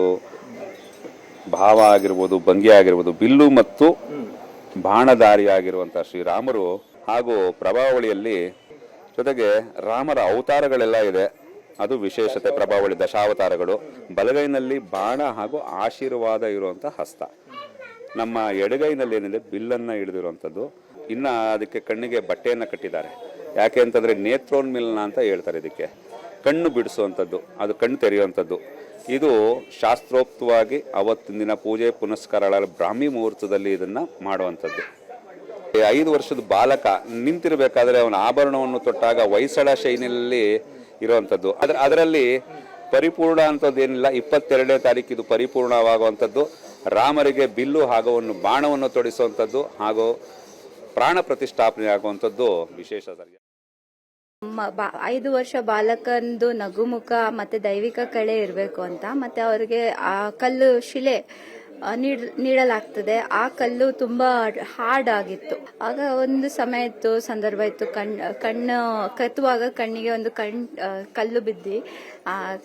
ಭಾವ ಆಗಿರ್ಬೋದು, ಭಂಗಿ ಆಗಿರ್ಬೋದು, ಬಿಲ್ಲು ಮತ್ತು ಬಾಣಧಾರಿ ಆಗಿರುವಂಥ ಶ್ರೀರಾಮರು. ಹಾಗೂ ಪ್ರಭಾವಳಿಯಲ್ಲಿ ಜೊತೆಗೆ ರಾಮರ ಅವತಾರಗಳೆಲ್ಲ ಇದೆ, ಅದು ವಿಶೇಷತೆ. ಪ್ರಭಾವಳಿ ದಶಾವತಾರಗಳು. ಬಲಗೈನಲ್ಲಿ ಬಾಣ ಹಾಗೂ ಆಶೀರ್ವಾದ ಇರುವಂಥ ಹಸ್ತ, ನಮ್ಮ ಎಡಗೈನಲ್ಲಿ ಏನಿದೆ ಬಿಲ್ಲನ್ನು ಹಿಡಿದಿರುವಂಥದ್ದು. ಇನ್ನು ಅದಕ್ಕೆ ಕಣ್ಣಿಗೆ ಬಟ್ಟೆಯನ್ನು ಕಟ್ಟಿದ್ದಾರೆ. ಯಾಕೆ ಅಂತಂದರೆ ನೇತ್ರೋನ್ಮಿಲನ ಅಂತ ಹೇಳ್ತಾರೆ ಇದಕ್ಕೆ, ಕಣ್ಣು ಬಿಡಿಸುವಂಥದ್ದು, ಅದು ಕಣ್ಣು ತೆರೆಯುವಂಥದ್ದು. ಇದು ಶಾಸ್ತ್ರೋಕ್ತವಾಗಿ ಅವತ್ತಿನ ದಿನ ಪೂಜೆ ಪುನಸ್ಕಾರಗಳ ಬ್ರಾಹ್ಮಿ ಮುಹೂರ್ತದಲ್ಲಿ ಇದನ್ನು ಮಾಡುವಂಥದ್ದು. 5 ವರ್ಷದ ಬಾಲಕ ನಿಂತಿರಬೇಕಾದ್ರೆ ಅವನ ಆಭರಣವನ್ನು ತೊಟ್ಟಾಗ ಹೊಯ್ಸಳ ಶೈಲಿಯಲ್ಲಿ ಇರುವಂಥದ್ದು. ಅದರಲ್ಲಿ ಪರಿಪೂರ್ಣ ಅಂಥದ್ದು ಏನಿಲ್ಲ. 22ನೇ ತಾರೀಕು ಇದು ಪರಿಪೂರ್ಣವಾಗುವಂಥದ್ದು. ರಾಮರಿಗೆ ಬಿಲ್ಲು ಹಾಗೂ ಬಾಣವನ್ನು ತೊಡಿಸುವಂಥದ್ದು ಹಾಗೂ ಪ್ರಾಣ ಪ್ರತಿಷ್ಠಾಪನೆ ಆಗುವಂಥದ್ದು ವಿಶೇಷ. 5 ವರ್ಷ ಬಾಲಕಂದು ನಗುಮುಖ ಮತ್ತೆ ದೈವಿಕ ಕಳೆ ಇರಬೇಕು ಅಂತ, ಮತ್ತೆ ಅವ್ರಿಗೆ ಆ ಕಲ್ಲು ಶಿಲೆ ನೀಡಲಾಗ್ತದೆ. ಆ ಕಲ್ಲು ತುಂಬಾ ಹಾರ್ಡ್ ಆಗಿತ್ತು. ಆಗ ಒಂದು ಸಮಯ ಇತ್ತು, ಸಂದರ್ಭ ಇತ್ತು, ಕಣ್ಣು ಕತ್ತುವಾಗ ಕಣ್ಣಿಗೆ ಒಂದು ಕಲ್ಲು ಬಿದ್ದು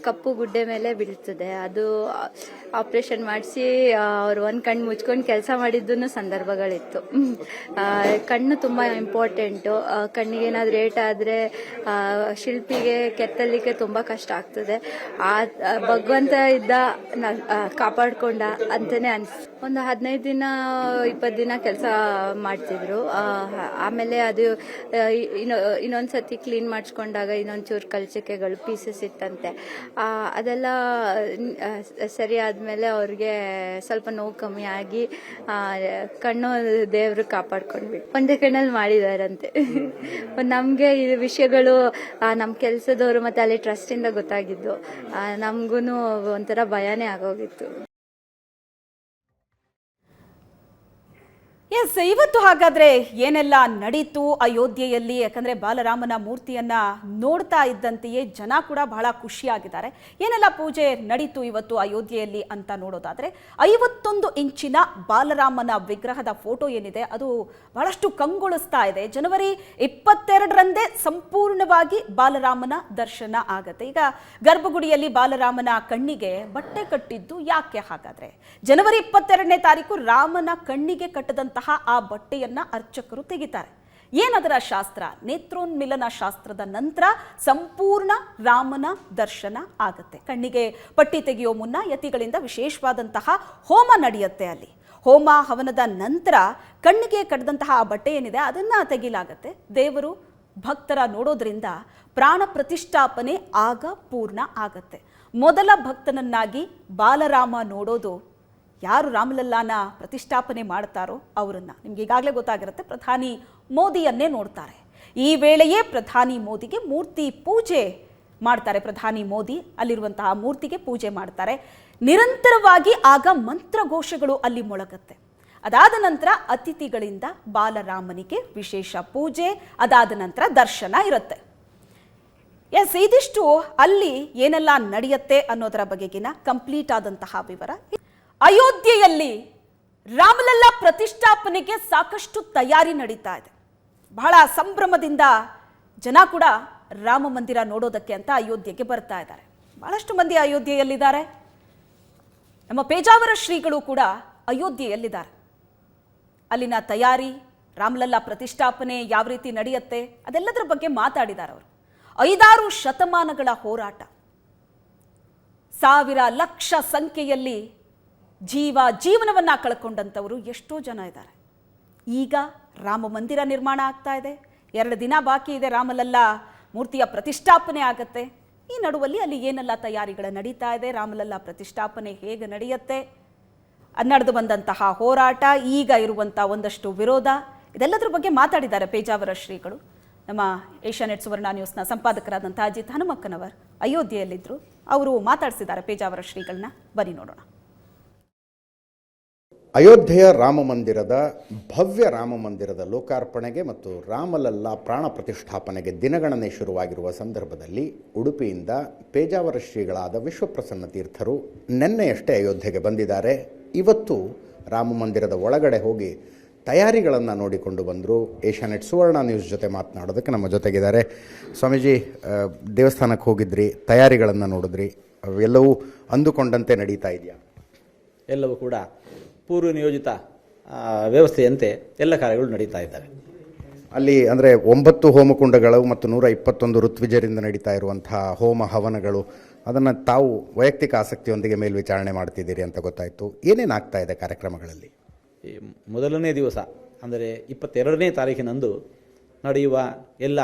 ಕಪ್ಪು ಗುಡ್ಡೆ ಮೇಲೆ ಬೀಳ್ತದೆ. ಅದು ಆಪರೇಷನ್ ಮಾಡಿಸಿ ಅವ್ರು ಒಂದ್ ಕಣ್ಣು ಮುಚ್ಕೊಂಡು ಕೆಲಸ ಮಾಡಿದ್ದು ಸಂದರ್ಭಗಳಿತ್ತು. ಕಣ್ಣು ತುಂಬಾ ಇಂಪಾರ್ಟೆಂಟು. ಕಣ್ಣಿಗೆ ಏನಾದ್ರೂ ಏಟಾದ್ರೆ ಶಿಲ್ಪಿಗೆ ಕೆತ್ತಲಿಕ್ಕೆ ತುಂಬಾ ಕಷ್ಟ ಆಗ್ತದೆ. ಆ ಭಗವಂತ ಇದ್ದ ಕಾಪಾಡ್ಕೊಂಡ ಅಂತಾನೆ ಒಂದು 15 ದಿನ 20 ದಿನ ಕೆಲಸ ಮಾಡ್ತಿದ್ರು. ಆಮೇಲೆ ಅದು ಇನ್ನೊಂದ್ಸತಿ ಕ್ಲೀನ್ ಮಾಡಿಸ್ಕೊಂಡಾಗ ಇನ್ನೊಂಚೂರು ಕಲ್ಚಿಕೆಗಳು ಪೀಸಸ್ ಇತ್ತಂತೆ. ಅದೆಲ್ಲ ಸರಿ ಆದ್ಮೇಲೆ ಅವ್ರಿಗೆ ಸ್ವಲ್ಪ ನೋವು ಕಮ್ಮಿ ಆಗಿ ಕಣ್ಣು ದೇವ್ರು ಕಾಪಾಡ್ಕೊಂಡ್ಬಿಟ್ಟು ಒಂದೇ ಕಣ್ಣಲ್ಲಿ ಮಾಡಿದಾರಂತೆ. ನಮ್ಗೆ ಈ ವಿಷಯಗಳು ನಮ್ ಕೆಲ್ಸದವರು ಮತ್ತೆ ಅಲ್ಲಿ ಟ್ರಸ್ಟ್ ಇಂದ ಗೊತ್ತಾಗಿದ್ದು ನಮ್ಗೂನು ಒಂಥರ ಭಯನೇ ಆಗೋಗಿತ್ತು. ಎಸ್, ಇವತ್ತು ಹಾಗಾದ್ರೆ ಏನೆಲ್ಲ ನಡೀತು ಅಯೋಧ್ಯೆಯಲ್ಲಿ? ಯಾಕಂದ್ರೆ ಬಾಲರಾಮನ ಮೂರ್ತಿಯನ್ನ ನೋಡ್ತಾ ಇದ್ದಂತೆಯೇ ಜನ ಕೂಡ ಬಹಳ ಖುಷಿಯಾಗಿದ್ದಾರೆ. ಏನೆಲ್ಲ ಪೂಜೆ ನಡೀತು ಇವತ್ತು ಅಯೋಧ್ಯೆಯಲ್ಲಿ ಅಂತ ನೋಡೋದಾದ್ರೆ, 51 ಇಂಚಿನ ಬಾಲರಾಮನ ವಿಗ್ರಹದ ಫೋಟೋ ಏನಿದೆ ಅದು ಬಹಳಷ್ಟು ಕಂಗೊಳಿಸ್ತಾ ಇದೆ. ಜನವರಿ 22ರಂದೇ ಸಂಪೂರ್ಣವಾಗಿ ಬಾಲರಾಮನ ದರ್ಶನ ಆಗತ್ತೆ. ಈಗ ಗರ್ಭಗುಡಿಯಲ್ಲಿ ಬಾಲರಾಮನ ಕಣ್ಣಿಗೆ ಬಟ್ಟೆ ಕಟ್ಟಿದ್ದು ಯಾಕೆ ಹಾಗಾದ್ರೆ? ಜನವರಿ 22ನೇ ತಾರೀಕು ರಾಮನ ಕಣ್ಣಿಗೆ ಕಟ್ಟದಂತಹ ಆ ಬಟ್ಟೆಯನ್ನ ಅರ್ಚಕರು ತೆಗಿತಾರೆ. ಏನದರ ಶಾಸ್ತ್ರ? ನೇತ್ರೋನ್ಮಿಲನ ಶಾಸ್ತ್ರದ ನಂತರ ಸಂಪೂರ್ಣ ರಾಮನ ದರ್ಶನ ಆಗತ್ತೆ. ಕಣ್ಣಿಗೆ ಪಟ್ಟಿ ತೆಗೆಯೋ ಮುನ್ನ ಯತಿಗಳಿಂದ ವಿಶೇಷವಾದಂತಹ ಹೋಮ ನಡೆಯುತ್ತೆ. ಅಲ್ಲಿ ಹೋಮ ಹವನದ ನಂತರ ಕಣ್ಣಿಗೆ ಕಟ್ಟದಂತಹ ಆ ಬಟ್ಟೆ ಏನಿದೆ ಅದನ್ನ ತೆಗಿಲಾಗತ್ತೆ. ದೇವರು ಭಕ್ತರ ನೋಡೋದ್ರಿಂದ ಪ್ರಾಣ ಪ್ರತಿಷ್ಠಾಪನೆ ಆಗ ಪೂರ್ಣ ಆಗತ್ತೆ. ಮೊದಲ ಭಕ್ತನನ್ನಾಗಿ ಬಾಲರಾಮ ನೋಡೋದು ಯಾರು ರಾಮಲಲ್ಲಾನ ಪ್ರತಿಷ್ಠಾಪನೆ ಮಾಡ್ತಾರೋ ಅವರನ್ನ. ನಿಮ್ಗೆ ಈಗಾಗಲೇ ಗೊತ್ತಾಗಿರುತ್ತೆ, ಪ್ರಧಾನಿ ಮೋದಿಯನ್ನೇ ನೋಡ್ತಾರೆ. ಈ ವೇಳೆಯೇ ಪ್ರಧಾನಿ ಮೋದಿಗೆ ಮೂರ್ತಿ ಪೂಜೆ ಮಾಡ್ತಾರೆ. ಪ್ರಧಾನಿ ಮೋದಿ ಅಲ್ಲಿರುವಂತಹ ಮೂರ್ತಿಗೆ ಪೂಜೆ ಮಾಡ್ತಾರೆ. ನಿರಂತರವಾಗಿ ಆಗ ಮಂತ್ರಘೋಷಗಳು ಅಲ್ಲಿ ಮೊಳಗತ್ತೆ. ಅದಾದ ನಂತರ ಅತಿಥಿಗಳಿಂದ ಬಾಲರಾಮನಿಗೆ ವಿಶೇಷ ಪೂಜೆ, ಅದಾದ ನಂತರ ದರ್ಶನ ಇರುತ್ತೆ. ಎಸ್, ಇದಿಷ್ಟು ಅಲ್ಲಿ ಏನೆಲ್ಲ ನಡೆಯುತ್ತೆ ಅನ್ನೋದರ ಬಗೆಗಿನ ಕಂಪ್ಲೀಟ್ ಆದಂತಹ ವಿವರ. ಅಯೋಧ್ಯೆಯಲ್ಲಿ ರಾಮಲಲ್ಲಾ ಪ್ರತಿಷ್ಠಾಪನೆಗೆ ಸಾಕಷ್ಟು ತಯಾರಿ ನಡೀತಾ ಇದೆ. ಬಹಳ ಸಂಭ್ರಮದಿಂದ ಜನ ಕೂಡ ರಾಮ ಮಂದಿರ ನೋಡೋದಕ್ಕೆ ಅಂತ ಅಯೋಧ್ಯೆಗೆ ಬರ್ತಾ ಇದ್ದಾರೆ. ಬಹಳಷ್ಟು ಮಂದಿ ಅಯೋಧ್ಯೆಯಲ್ಲಿದ್ದಾರೆ. ನಮ್ಮ ಪೇಜಾವರ ಶ್ರೀಗಳು ಕೂಡ ಅಯೋಧ್ಯೆಯಲ್ಲಿದ್ದಾರೆ. ಅಲ್ಲಿನ ತಯಾರಿ, ರಾಮಲಲ್ಲಾ ಪ್ರತಿಷ್ಠಾಪನೆ ಯಾವ ರೀತಿ ನಡೆಯುತ್ತೆ ಅದೆಲ್ಲದರ ಬಗ್ಗೆ ಮಾತಾಡಿದ್ದಾರೆ ಅವರು. 5-6 ಶತಮಾನಗಳ ಹೋರಾಟ, ಸಾವಿರ ಲಕ್ಷ ಸಂಖ್ಯೆಯಲ್ಲಿ ಜೀವನವನ್ನ ಕಳ್ಕೊಂಡಂಥವರು ಎಷ್ಟೋ ಜನ ಇದ್ದಾರೆ. ಈಗ ರಾಮ ಮಂದಿರ ನಿರ್ಮಾಣ ಆಗ್ತಾ ಇದೆ. 2 ದಿನ ಬಾಕಿ ಇದೆ, ರಾಮಲಲ್ಲಾ ಮೂರ್ತಿಯ ಪ್ರತಿಷ್ಠಾಪನೆ ಆಗತ್ತೆ. ಈ ನಡುವಲ್ಲಿ ಅಲ್ಲಿ ಏನೆಲ್ಲ ತಯಾರಿಗಳು ನಡೀತಾ ಇದೆ, ರಾಮಲಲ್ಲಾ ಪ್ರತಿಷ್ಠಾಪನೆ ಹೇಗೆ ನಡೆಯುತ್ತೆ, ನಡೆದು ಬಂದಂತಹ ಹೋರಾಟ, ಈಗ ಇರುವಂತಹ ಒಂದಷ್ಟು ವಿರೋಧ, ಇದೆಲ್ಲದರ ಬಗ್ಗೆ ಮಾತಾಡಿದ್ದಾರೆ ಪೇಜಾವರ ಶ್ರೀಗಳು. ನಮ್ಮ ಏಷ್ಯಾನೆಟ್ ಸುವರ್ಣ ನ್ಯೂಸ್ನ ಸಂಪಾದಕರಾದಂತಹ ಅಜಿತ್ ಹನುಮಕ್ಕನವರ್ ಅಯೋಧ್ಯೆಯಲ್ಲಿದ್ದರು. ಅವರು ಮಾತಾಡಿಸಿದ್ದಾರೆ ಪೇಜಾವರ ಶ್ರೀಗಳನ್ನ. ಬನ್ನಿ ನೋಡೋಣ. ಅಯೋಧ್ಯೆಯ ರಾಮ ಮಂದಿರದ ಭವ್ಯ ರಾಮ ಮಂದಿರದ ಲೋಕಾರ್ಪಣೆಗೆ ಮತ್ತು ರಾಮಲಲ್ಲಾ ಪ್ರಾಣ ಪ್ರತಿಷ್ಠಾಪನೆಗೆ ದಿನಗಣನೆ ಶುರುವಾಗಿರುವ ಸಂದರ್ಭದಲ್ಲಿ ಉಡುಪಿಯಿಂದ ಪೇಜಾವರ ಶ್ರೀಗಳಾದ ವಿಶ್ವಪ್ರಸನ್ನ ತೀರ್ಥರು ನಿನ್ನೆಯಷ್ಟೇ ಅಯೋಧ್ಯೆಗೆ ಬಂದಿದ್ದಾರೆ. ಇವತ್ತು ರಾಮ ಮಂದಿರದ ಒಳಗಡೆ ಹೋಗಿ ತಯಾರಿಗಳನ್ನು ನೋಡಿಕೊಂಡು ಬಂದರು. ಏಷ್ಯಾನೆಟ್ ಸುವರ್ಣ ನ್ಯೂಸ್ ಜೊತೆ ಮಾತನಾಡೋದಕ್ಕೆ ನಮ್ಮ ಜೊತೆಗಿದ್ದಾರೆ. ಸ್ವಾಮೀಜಿ, ದೇವಸ್ಥಾನಕ್ಕೆ ಹೋಗಿದ್ರಿ, ತಯಾರಿಗಳನ್ನು ನೋಡಿದ್ರಿ, ಎಲ್ಲವೂ ಅಂದುಕೊಂಡಂತೆ ನಡೀತಾ ಇದೆಯಾ? ಎಲ್ಲವೂ ಕೂಡ ಪೂರ್ವ ನಿಯೋಜಿತ ವ್ಯವಸ್ಥೆಯಂತೆ ಎಲ್ಲ ಕಾರ್ಯಗಳು ನಡೀತಾ ಇದ್ದಾವೆ. ಅಲ್ಲಿ ಅಂದರೆ 9 ಹೋಮಕುಂಡಗಳು ಮತ್ತು 121 ಋತ್ವಿಜರಿಂದ ನಡೀತಾ ಇರುವಂತಹ ಹೋಮ ಹವನಗಳು, ಅದನ್ನು ತಾವು ವೈಯಕ್ತಿಕ ಆಸಕ್ತಿಯೊಂದಿಗೆ ಮೇಲ್ವಿಚಾರಣೆ ಮಾಡ್ತಿದ್ದೀರಿ ಅಂತ ಗೊತ್ತಾಯಿತು. ಏನೇನಾಗ್ತಾ ಇದೆ ಕಾರ್ಯಕ್ರಮಗಳಲ್ಲಿ? ಈ ಮೊದಲನೇ ದಿವಸ ಅಂದರೆ 22ನೇ ತಾರೀಕಿನಂದು ನಡೆಯುವ ಎಲ್ಲ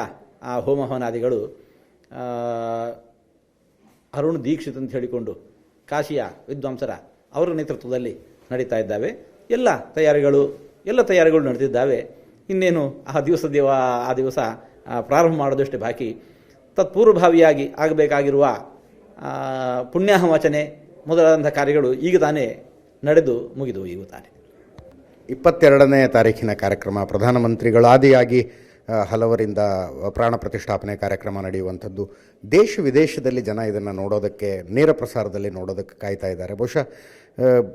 ಆ ಹೋಮ ಹವನಾದಿಗಳು ಅರುಣ್ ದೀಕ್ಷಿತ್ ಅಂತ ಹೇಳಿಕೊಂಡು ಕಾಶಿಯ ವಿದ್ವಾಂಸರ ಅವರ ನೇತೃತ್ವದಲ್ಲಿ ನಡೀತಾ ಇದ್ದಾವೆ. ಎಲ್ಲ ತಯಾರಿಗಳು ನಡೆದಿದ್ದಾವೆ. ಇನ್ನೇನು ಆ ದಿವಸ ಪ್ರಾರಂಭ ಮಾಡೋದಷ್ಟೇ ಬಾಕಿ. ತತ್ಪೂರ್ವಭಾವಿಯಾಗಿ ಆಗಬೇಕಾಗಿರುವ ಪುಣ್ಯಾಹವಚನೆ ಮೊದಲಾದಂಥ ಕಾರ್ಯಗಳು ಈಗ ತಾನೇ ನಡೆದು ಮುಗಿದು ಈಗ ತಾನೇ. 22ನೇ ತಾರೀಕಿನ ಕಾರ್ಯಕ್ರಮ ಪ್ರಧಾನಮಂತ್ರಿಗಳು ಆದಿಯಾಗಿ ಹಲವರಿಂದ ಪ್ರಾಣ ಪ್ರತಿಷ್ಠಾಪನೆ ಕಾರ್ಯಕ್ರಮ ನಡೆಯುವಂಥದ್ದು. ದೇಶ ವಿದೇಶದಲ್ಲಿ ಜನ ಇದನ್ನು ನೋಡೋದಕ್ಕೆ, ನೇರ ಪ್ರಸಾರದಲ್ಲಿ ನೋಡೋದಕ್ಕೆ ಕಾಯ್ತಾ ಇದ್ದಾರೆ. ಬಹುಶಃ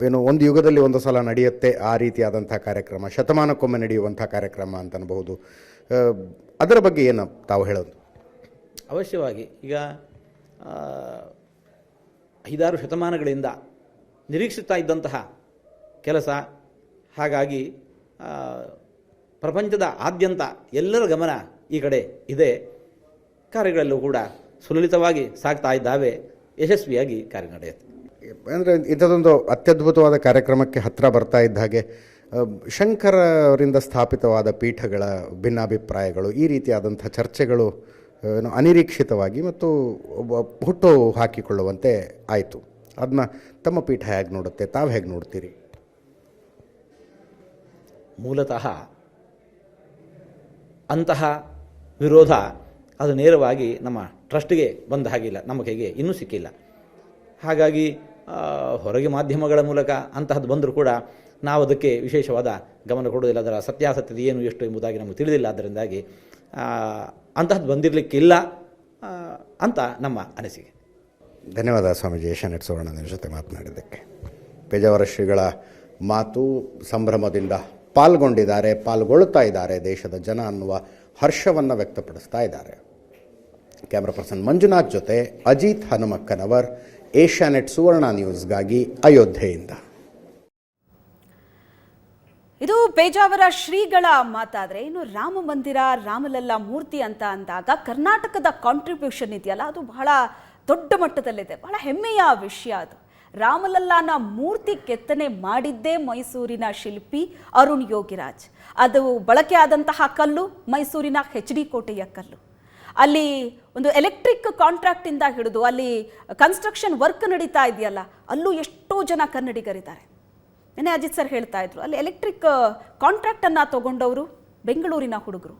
ಏನು ಒಂದು ಯುಗದಲ್ಲಿ ಒಂದು ಸಲ ನಡೆಯುತ್ತೆ ಆ ರೀತಿಯಾದಂಥ ಕಾರ್ಯಕ್ರಮ, ಶತಮಾನಕ್ಕೊಮ್ಮೆ ನಡೆಯುವಂಥ ಕಾರ್ಯಕ್ರಮ ಅಂತ ಅನ್ಬಹುದು. ಅದರ ಬಗ್ಗೆ ಏನು ತಾವು ಹೇಳೋದು? ಅವಶ್ಯವಾಗಿ ಈಗ 5-6 ಶತಮಾನಗಳಿಂದ ನಿರೀಕ್ಷಿಸ್ತಾ ಇದ್ದಂತಹ ಕೆಲಸ. ಹಾಗಾಗಿ ಪ್ರಪಂಚದ ಆದ್ಯಂತ ಎಲ್ಲರ ಗಮನ ಈ ಕಡೆ ಇದೆ. ಕಾರ್ಯಗಳಲ್ಲೂ ಕೂಡ ಸುಲಲಿತವಾಗಿ ಸಾಗ್ತಾ ಇದ್ದಾವೆ, ಯಶಸ್ವಿಯಾಗಿ ಕಾರ್ಯ ನಡೆಯುತ್ತೆ. ಅಂದರೆ ಇಂಥದ್ದೊಂದು ಅತ್ಯದ್ಭುತವಾದ ಕಾರ್ಯಕ್ರಮಕ್ಕೆ ಹತ್ತಿರ ಬರ್ತಾ ಇದ್ದ ಹಾಗೆ ಶಂಕರರಿಂದ ಸ್ಥಾಪಿತವಾದ ಪೀಠಗಳ ಭಿನ್ನಾಭಿಪ್ರಾಯಗಳು, ಈ ರೀತಿಯಾದಂಥ ಚರ್ಚೆಗಳು ಅನಿರೀಕ್ಷಿತವಾಗಿ ಮತ್ತು ಹುಟ್ಟು ಹಾಕಿಕೊಳ್ಳುವಂತೆ ಆಯಿತು. ಅದನ್ನ ತಮ್ಮ ಪೀಠ ಹೇಗೆ ನೋಡುತ್ತೆ, ತಾವು ಹೇಗೆ ನೋಡ್ತೀರಿ? ಮೂಲತಃ ಅಂತಹ ವಿರೋಧ ಅದು ನೇರವಾಗಿ ನಮ್ಮ ಟ್ರಸ್ಟ್ಗೆ ಬಂದ ಹಾಗಿಲ್ಲ, ನಮ್ಮ ಕೈಗೆ ಇನ್ನೂ ಸಿಕ್ಕಿಲ್ಲ. ಹಾಗಾಗಿ ಹೊರಗೆ ಮಾಧ್ಯಮಗಳ ಮೂಲಕ ಅಂತಹದ್ದು ಬಂದರೂ ಕೂಡ ನಾವು ಅದಕ್ಕೆ ವಿಶೇಷವಾದ ಗಮನ ಕೊಡುವುದಿಲ್ಲ. ಅದರ ಸತ್ಯಾಸತ್ಯತೆ ಏನು ಎಷ್ಟು ಎಂಬುದಾಗಿ ನಮಗೆ ತಿಳಿದಿಲ್ಲ. ಅದರಿಂದಾಗಿ ಅಂತಹದ್ದು ಬಂದಿರಲಿಕ್ಕಿಲ್ಲ ಅಂತ ನಮ್ಮ ಅನಿಸಿಕೆ. ಧನ್ಯವಾದ ಸ್ವಾಮೀಜಿ, ಏಷ್ಯಾನೆಟ್ ಸುವರ್ಣ ಜೊತೆ ಮಾತನಾಡಿದ್ದಕ್ಕೆ. ಪೇಜಾವರ ಶ್ರೀಗಳ ಮಾತು ಸಂಭ್ರಮದಿಂದ ಪಾಲ್ಗೊಳ್ಳುತ್ತಾ ಇದ್ದಾರೆ ದೇಶದ ಜನ ಅನ್ನುವ ಹರ್ಷವನ್ನು ವ್ಯಕ್ತಪಡಿಸ್ತಾ ಇದ್ದಾರೆ. ಕ್ಯಾಮ್ರಾ ಪರ್ಸನ್ ಮಂಜುನಾಥ್ ಜೊತೆ ಅಜಿತ್ ಹನುಮಕ್ಕನವರ್, ಏಷ್ಯಾನೆಟ್ ಸುವರ್ಣ ನ್ಯೂಸ್ಗಾಗಿ ಅಯೋಧ್ಯೆಯಿಂದ. ಇದು ಪೇಜಾವರ ಶ್ರೀಗಳ ಮಾತಾದರೆ, ಇನ್ನು ರಾಮ ಮಂದಿರ, ರಾಮಲಲ್ಲಾ ಮೂರ್ತಿ ಅಂತ ಅಂದಾಗ ಕರ್ನಾಟಕದ ಕಾಂಟ್ರಿಬ್ಯೂಷನ್ ಇದೆಯಲ್ಲ, ಅದು ಬಹಳ ದೊಡ್ಡ ಮಟ್ಟದಲ್ಲಿದೆ. ಬಹಳ ಹೆಮ್ಮೆಯ ವಿಷಯ ಅದು. ರಾಮಲಲ್ಲಾನ ಮೂರ್ತಿ ಕೆತ್ತನೆ ಮಾಡಿದ್ದೇ ಮೈಸೂರಿನ ಶಿಲ್ಪಿ ಅರುಣ್ ಯೋಗಿರಾಜ್. ಅದು ಬಳಕೆ ಆದಂತಹ ಕಲ್ಲು ಮೈಸೂರಿನ HD ಕೋಟೆಯ ಕಲ್ಲು. ಅಲ್ಲಿ ಒಂದು ಎಲೆಕ್ಟ್ರಿಕ್ ಕಾಂಟ್ರಾಕ್ಟಿಂದ ಹಿಡಿದು ಅಲ್ಲಿ ಕನ್ಸ್ಟ್ರಕ್ಷನ್ ವರ್ಕ್ ನಡೀತಾ ಇದೆಯಲ್ಲ, ಅಲ್ಲೂ ಎಷ್ಟೋ ಜನ ಕನ್ನಡಿಗರಿದ್ದಾರೆ. ನೆನ್ನೆ ಅಜಿತ್ ಸರ್ ಹೇಳ್ತಾ ಇದ್ರು, ಅಲ್ಲಿ ಎಲೆಕ್ಟ್ರಿಕ್ ಕಾಂಟ್ರಾಕ್ಟನ್ನು ತಗೊಂಡವರು ಬೆಂಗಳೂರಿನ ಹುಡುಗರು,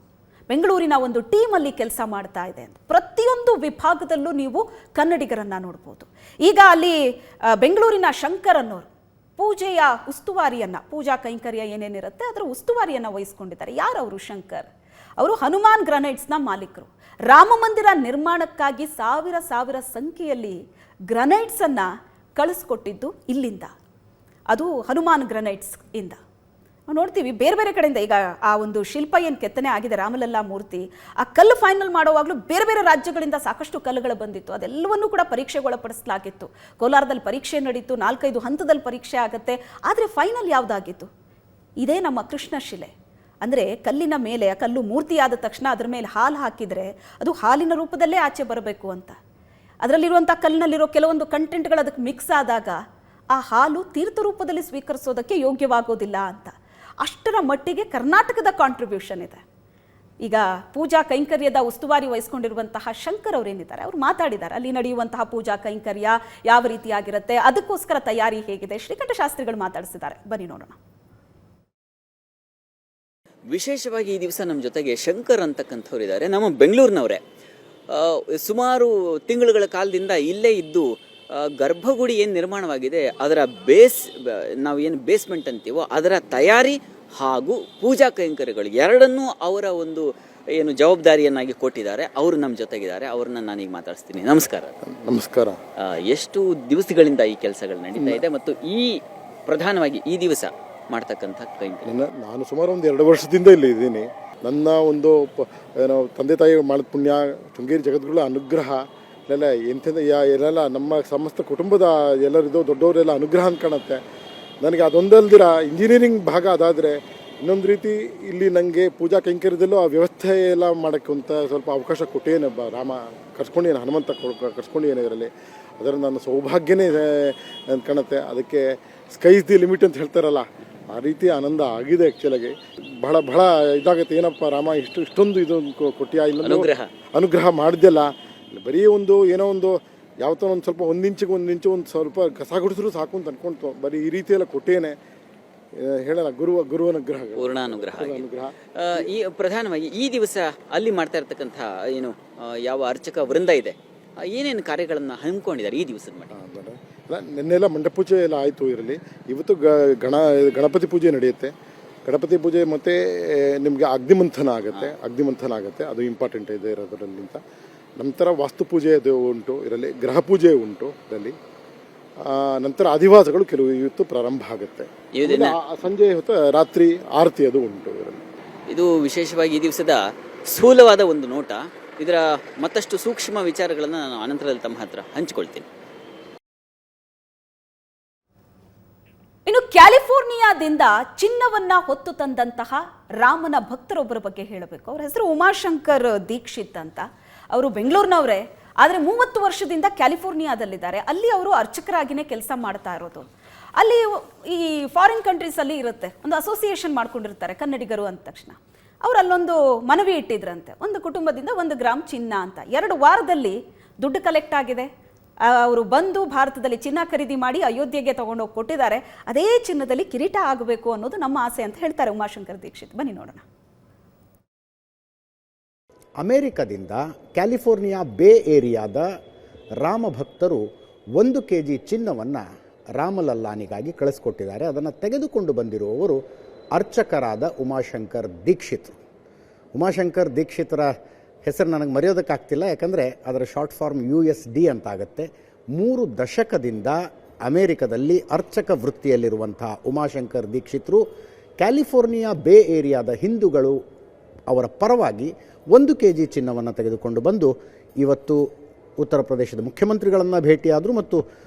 ಬೆಂಗಳೂರಿನ ಒಂದು ಟೀಮಲ್ಲಿ ಕೆಲಸ ಮಾಡ್ತಾ ಇದೆ ಅಂತ. ಪ್ರತಿಯೊಂದು ವಿಭಾಗದಲ್ಲೂ ನೀವು ಕನ್ನಡಿಗರನ್ನು ನೋಡ್ಬೋದು. ಈಗ ಅಲ್ಲಿ ಬೆಂಗಳೂರಿನ ಶಂಕರ್ ಅನ್ನೋರು ಪೂಜೆಯ ಉಸ್ತುವಾರಿಯನ್ನು, ಪೂಜಾ ಕೈಂಕರ್ಯ ಏನೇನಿರುತ್ತೆ ಅದರ ಉಸ್ತುವಾರಿಯನ್ನು ವಹಿಸ್ಕೊಂಡಿದ್ದಾರೆ. ಯಾರವರು? ಶಂಕರ್ ಅವರು ಹನುಮಾನ್ ಗ್ರನೈಟ್ಸ್ನ ಮಾಲೀಕರು. ರಾಮ ಮಂದಿರ ನಿರ್ಮಾಣಕ್ಕಾಗಿ ಸಾವಿರ ಸಂಖ್ಯೆಯಲ್ಲಿ ಗ್ರನೈಟ್ಸನ್ನು ಕಳಿಸ್ಕೊಟ್ಟಿದ್ದು ಇಲ್ಲಿಂದ, ಅದು ಹನುಮಾನ್ ಗ್ರನೈಟ್ಸ್ ಇಂದ. ನಾವು ನೋಡ್ತೀವಿ ಬೇರೆ ಬೇರೆ ಕಡೆಯಿಂದ. ಈಗ ಆ ಒಂದು ಶಿಲ್ಪ ಏನು ಕೆತ್ತನೆ ಆಗಿದೆ ರಾಮಲಲ್ಲಾ ಮೂರ್ತಿ, ಆ ಕಲ್ಲು ಫೈನಲ್ ಮಾಡುವಾಗಲೂ ಬೇರೆ ಬೇರೆ ರಾಜ್ಯಗಳಿಂದ ಸಾಕಷ್ಟು ಕಲ್ಲುಗಳು ಬಂದಿತ್ತು. ಅದೆಲ್ಲವನ್ನೂ ಕೂಡ ಪರೀಕ್ಷೆಗೆ ಒಳಪಡಿಸಲಾಗಿತ್ತು. ಕೋಲಾರದಲ್ಲಿ ಪರೀಕ್ಷೆ ನಡೀತು, 4-5 ಹಂತದಲ್ಲಿ ಪರೀಕ್ಷೆ ಆಗುತ್ತೆ. ಆದರೆ ಫೈನಲ್ ಯಾವುದಾಗಿತ್ತು? ಇದೇ ನಮ್ಮ ಕೃಷ್ಣ ಶಿಲೆ. ಅಂದರೆ ಕಲ್ಲಿನ ಮೇಲೆ, ಆ ಕಲ್ಲು ಮೂರ್ತಿಯಾದ ತಕ್ಷಣ ಅದರ ಮೇಲೆ ಹಾಲು ಹಾಕಿದರೆ ಅದು ಹಾಲಿನ ರೂಪದಲ್ಲೇ ಆಚೆ ಬರಬೇಕು ಅಂತ. ಅದರಲ್ಲಿರುವಂಥ ಕಲ್ಲಿನಲ್ಲಿರೋ ಕೆಲವೊಂದು ಕಂಟೆಂಟ್ಗಳು ಅದಕ್ಕೆ ಮಿಕ್ಸ್ ಆದಾಗ ಆ ಹಾಲು ತೀರ್ಥ ರೂಪದಲ್ಲಿ ಸ್ವೀಕರಿಸೋದಕ್ಕೆ ಯೋಗ್ಯವಾಗೋದಿಲ್ಲ ಅಂತ. ಅಷ್ಟರ ಮಟ್ಟಿಗೆ ಕರ್ನಾಟಕದ ಕಾಂಟ್ರಿಬ್ಯೂಷನ್ ಇದೆ. ಈಗ ಪೂಜಾ ಕೈಂಕರ್ಯದ ಉಸ್ತುವಾರಿ ವಹಿಸ್ಕೊಂಡಿರುವಂತಹ ಶಂಕರ್ ಅವರೇನಿದ್ದಾರೆ, ಅವರು ಮಾತಾಡಿದ್ದಾರೆ. ಅಲ್ಲಿ ನಡೆಯುವಂತಹ ಪೂಜಾ ಕೈಂಕರ್ಯ ಯಾವ ರೀತಿಯಾಗಿರುತ್ತೆ, ಅದಕ್ಕೋಸ್ಕರ ತಯಾರಿ ಹೇಗಿದೆ, ಶ್ರೀಕಂಠ ಶಾಸ್ತ್ರಿಗಳು ಮಾತಾಡಿಸಿದ್ದಾರೆ. ಬನ್ನಿ ನೋಡೋಣ. ವಿಶೇಷವಾಗಿ ಈ ದಿವಸ ನಮ್ಮ ಜೊತೆಗೆ ಶಂಕರ್ ಅಂತಕ್ಕಂಥವ್ರು ಇದ್ದಾರೆ. ನಮ್ಮ ಬೆಂಗಳೂರಿನವರೇ. ಸುಮಾರು ತಿಂಗಳುಗಳ ಕಾಲದಿಂದ ಇಲ್ಲೇ ಇದ್ದು ಗರ್ಭಗುಡಿ ಏನು ನಿರ್ಮಾಣವಾಗಿದೆ ಅದರ ನಾವೇನು ಬೇಸ್ಮೆಂಟ್ ಅಂತೀವೋ ಅದರ ತಯಾರಿ ಹಾಗೂ ಪೂಜಾ ಕೈಂಕರ್ಯಗಳು ಎರಡನ್ನೂ ಅವರ ಒಂದು ಏನು ಜವಾಬ್ದಾರಿಯನ್ನಾಗಿ ಕೊಟ್ಟಿದ್ದಾರೆ. ಅವರು ನಮ್ಮ ಜೊತೆಗಿದ್ದಾರೆ. ಅವ್ರನ್ನ ನಾನೀಗ ಮಾತಾಡಿಸ್ತೀನಿ. ನಮಸ್ಕಾರ. ನಮಸ್ಕಾರ. ಎಷ್ಟು ದಿವಸಗಳಿಂದ ಈ ಕೆಲಸಗಳು ನಡೀತಾ ಇದೆ ಮತ್ತು ಈ ಪ್ರಧಾನವಾಗಿ ಈ ದಿವಸ ಮಾಡ್ತಕ್ಕಂಥ ಕೈಂಕರ್ಯ? ನಾನು ಸುಮಾರು ಒಂದು 2 ವರ್ಷದಿಂದ ಇಲ್ಲಿ ಇದ್ದೀನಿ. ನನ್ನ ಒಂದು ಏನೋ ತಂದೆ ತಾಯಿ ಮಾಡಿದ ಪುಣ್ಯ, ಶೃಂಗೇರಿ ಜಗದ್ಗುರುಗಳ ಅನುಗ್ರಹ ಎಲ್ಲ ಎಂಥದ್ದು ಎಲ್ಲೆಲ್ಲ ನಮ್ಮ ಸಮಸ್ತ ಕುಟುಂಬದ ಎಲ್ಲರಿದ್ದು ದೊಡ್ಡವರೆಲ್ಲ ಅನುಗ್ರಹ ಅಂತ ಕಾಣುತ್ತೆ ನನಗೆ. ಅದೊಂದಲ್ದಿರ ಇಂಜಿನಿಯರಿಂಗ್ ಭಾಗ ಅದಾದರೆ ಇನ್ನೊಂದು ರೀತಿ ಇಲ್ಲಿ ನನಗೆ ಪೂಜಾ ಕೈಂಕರ್ಯದಲ್ಲೂ ಆ ವ್ಯವಸ್ಥೆ ಎಲ್ಲ ಮಾಡೋಕ್ಕಂತ ಸ್ವಲ್ಪ ಅವಕಾಶ ಕೊಟ್ಟೇನೆ ರಾಮ ಕರ್ಸ್ಕೊಂಡಿದ್ದೇನೆ, ಹನುಮಂತ ಕರ್ಸ್ಕೊಂಡಿದ್ದೇನೆ ಇದರಲ್ಲಿ. ಅದರ ನನ್ನ ಸೌಭಾಗ್ಯನೇ ಅಂತ ಕಾಣುತ್ತೆ. ಅದಕ್ಕೆ ಸ್ಕೈಸ್ ದಿ ಲಿಮಿಟ್ ಅಂತ ಹೇಳ್ತಾರಲ್ಲ, ಆ ರೀತಿ ಆನಂದ ಆಗಿದೆ. ಆ್ಯಕ್ಚುಲಾಗಿ ಬಹಳ ಬಹಳ ಇದಾಗುತ್ತೆ. ಏನಪ್ಪ ರಾಮ ಇಷ್ಟೊಂದು ಇದು ಕೊಟ್ಟಿಯ, ಇಲ್ಲ ಅನುಗ್ರಹ ಮಾಡಿದ್ಯಲ್ಲ. ಬರೀ ಒಂದು ಏನೋ ಒಂದು ಯಾವತ್ತೋ ಒಂದು ಸ್ವಲ್ಪ ಒಂದು ಇಂಚು ಒಂದು ಸ್ವಲ್ಪ ಕಸ ಗುಡಿಸಿದ್ರು ಸಾಕು ಅಂತ ಅನ್ಕೊಂತು. ಬರೀ ಈ ರೀತಿ ಎಲ್ಲ ಕೊಟ್ಟೇನೆ ಹೇಳಲ್ಲ, ಗುರುವನುಗ್ರಹ, ಪೂರ್ಣಾನುಗ್ರಹ. ಈ ಪ್ರಧಾನವಾಗಿ ಈ ದಿವಸ ಅಲ್ಲಿ ಮಾಡ್ತಾ ಇರ್ತಕ್ಕಂಥ ಏನು ಯಾವ ಅರ್ಚಕ ವೃಂದ ಇದೆ, ಏನೇನು ಕಾರ್ಯಗಳನ್ನು ಹಮ್ಮಿಕೊಂಡಿದ್ದಾರೆ ಈ ದಿವಸದ ಮಟ್ಟಿಗೆ? ನಿನ್ನೆಲ್ಲ ಮಂಟಪ ಪೂಜೆ ಎಲ್ಲ ಆಯಿತು. ಇದರಲ್ಲಿ ಇವತ್ತು ಗಣಪತಿ ಪೂಜೆ ನಡೆಯುತ್ತೆ. ಗಣಪತಿ ಪೂಜೆ ಮತ್ತು ನಿಮಗೆ ಅಗ್ನಿಮಂಥನ ಆಗುತ್ತೆ, ಅದು ಇಂಪಾರ್ಟೆಂಟ್ ಇದೆ ಇರೋದ್ರಲ್ಲಿಂತ. ನಂತರ ವಾಸ್ತು ಪೂಜೆ ಅದು ಉಂಟು ಇದರಲ್ಲಿ, ಗೃಹ ಪೂಜೆ ಉಂಟು ಇದರಲ್ಲಿ. ನಂತರ ಅಧಿವಾಸಗಳು ಕೆಲವು ಇವತ್ತು ಪ್ರಾರಂಭ ಆಗುತ್ತೆ. ಸಂಜೆ ಹೊತ್ತು ರಾತ್ರಿ ಆರತಿ ಅದು ಉಂಟು ಇದರಲ್ಲಿ. ಇದು ವಿಶೇಷವಾಗಿ ಈ ದಿವಸದ ಸ್ಥೂಲವಾದ ಒಂದು ನೋಟ. ಇದರ ಮತ್ತಷ್ಟು ಸೂಕ್ಷ್ಮ ವಿಚಾರಗಳನ್ನು ನಾನು ಅನಂತರದಲ್ಲಿ ತಮ್ಮ ಹತ್ರ ಹಂಚಿಕೊಳ್ತೀನಿ. ಇನ್ನು ಕ್ಯಾಲಿಫೋರ್ನಿಯಾದಿಂದ ಚಿನ್ನವನ್ನ ಹೊತ್ತು ತಂದಂತಹ ರಾಮನ ಭಕ್ತರೊಬ್ಬರ ಬಗ್ಗೆ ಹೇಳಬೇಕು. ಅವ್ರ ಹೆಸರು ಉಮಾಶಂಕರ್ ದೀಕ್ಷಿತ್ ಅಂತ. ಅವರು ಬೆಂಗಳೂರಿನವರೇ, ಆದರೆ 30 ವರ್ಷದಿಂದ ಕ್ಯಾಲಿಫೋರ್ನಿಯಾದಲ್ಲಿದ್ದಾರೆ. ಅಲ್ಲಿ ಅವರು ಅರ್ಚಕರಾಗಿಯೇ ಕೆಲಸ ಮಾಡ್ತಾ ಇರೋದು. ಅಲ್ಲಿ ಈ ಫಾರಿನ್ ಕಂಟ್ರೀಸಲ್ಲಿ ಇರುತ್ತೆ, ಒಂದು ಅಸೋಸಿಯೇಷನ್ ಮಾಡ್ಕೊಂಡಿರ್ತಾರೆ ಕನ್ನಡಿಗರು ಅಂದ ತಕ್ಷಣ. ಅವ್ರು ಅಲ್ಲೊಂದು ಮನವಿ ಇಟ್ಟಿದ್ರಂತೆ, ಒಂದು ಕುಟುಂಬದಿಂದ 1 ಗ್ರಾಮ್ ಚಿನ್ನ ಅಂತ. 2 ವಾರದಲ್ಲಿ ದುಡ್ಡು ಕಲೆಕ್ಟ್ ಆಗಿದೆ. ಅವರು ಬಂದು ಭಾರತದಲ್ಲಿ ಚಿನ್ನ ಖರೀದಿ ಮಾಡಿ ಅಯೋಧ್ಯೆಗೆ ತಗೊಂಡೋಗಿ ಕೊಟ್ಟಿದ್ದಾರೆ. ಅದೇ ಚಿನ್ನದಲ್ಲಿ ಕಿರೀಟ ಆಗಬೇಕು ಅನ್ನೋದು ನಮ್ಮ ಆಸೆ ಅಂತ ಹೇಳ್ತಾರೆ ಉಮಾಶಂಕರ್ ದೀಕ್ಷಿತ್. ಬನ್ನಿ ನೋಡೋಣ. ಅಮೆರಿಕದಿಂದ ಕ್ಯಾಲಿಫೋರ್ನಿಯಾ ಬೇ ಏರಿಯಾದ ರಾಮ ಭಕ್ತರು 1 kg ಚಿನ್ನವನ್ನು ರಾಮಲಲ್ಲಾನಿಗಾಗಿ ಕಳಿಸ್ಕೊಟ್ಟಿದ್ದಾರೆ. ಅದನ್ನು ತೆಗೆದುಕೊಂಡು ಬಂದಿರುವವರು ಅರ್ಚಕರಾದ ಉಮಾಶಂಕರ್ ದೀಕ್ಷಿತ್. ಉಮಾಶಂಕರ್ ದೀಕ್ಷಿತರ ಹೆಸರು ನನಗೆ ಮರೆಯೋದಕ್ಕಾಗ್ತಿಲ್ಲ, ಯಾಕಂದರೆ ಅದರ ಶಾರ್ಟ್ ಫಾರ್ಮ್ USD ಅಂತ ಆಗುತ್ತೆ. 3 ದಶಕದಿಂದ ಅಮೆರಿಕದಲ್ಲಿ ಅರ್ಚಕ ವೃತ್ತಿಯಲ್ಲಿರುವಂಥ ಉಮಾಶಂಕರ್ ದೀಕ್ಷಿತರು ಕ್ಯಾಲಿಫೋರ್ನಿಯಾ ಬೇ ಏರಿಯಾದ ಹಿಂದೂಗಳು ಅವರ ಪರವಾಗಿ 1 kg ಚಿನ್ನವನ್ನು ತೆಗೆದುಕೊಂಡು ಬಂದು ಇವತ್ತು ಉತ್ತರ ಪ್ರದೇಶದ ಮುಖ್ಯಮಂತ್ರಿಗಳನ್ನು ಭೇಟಿಯಾದರು ಮತ್ತು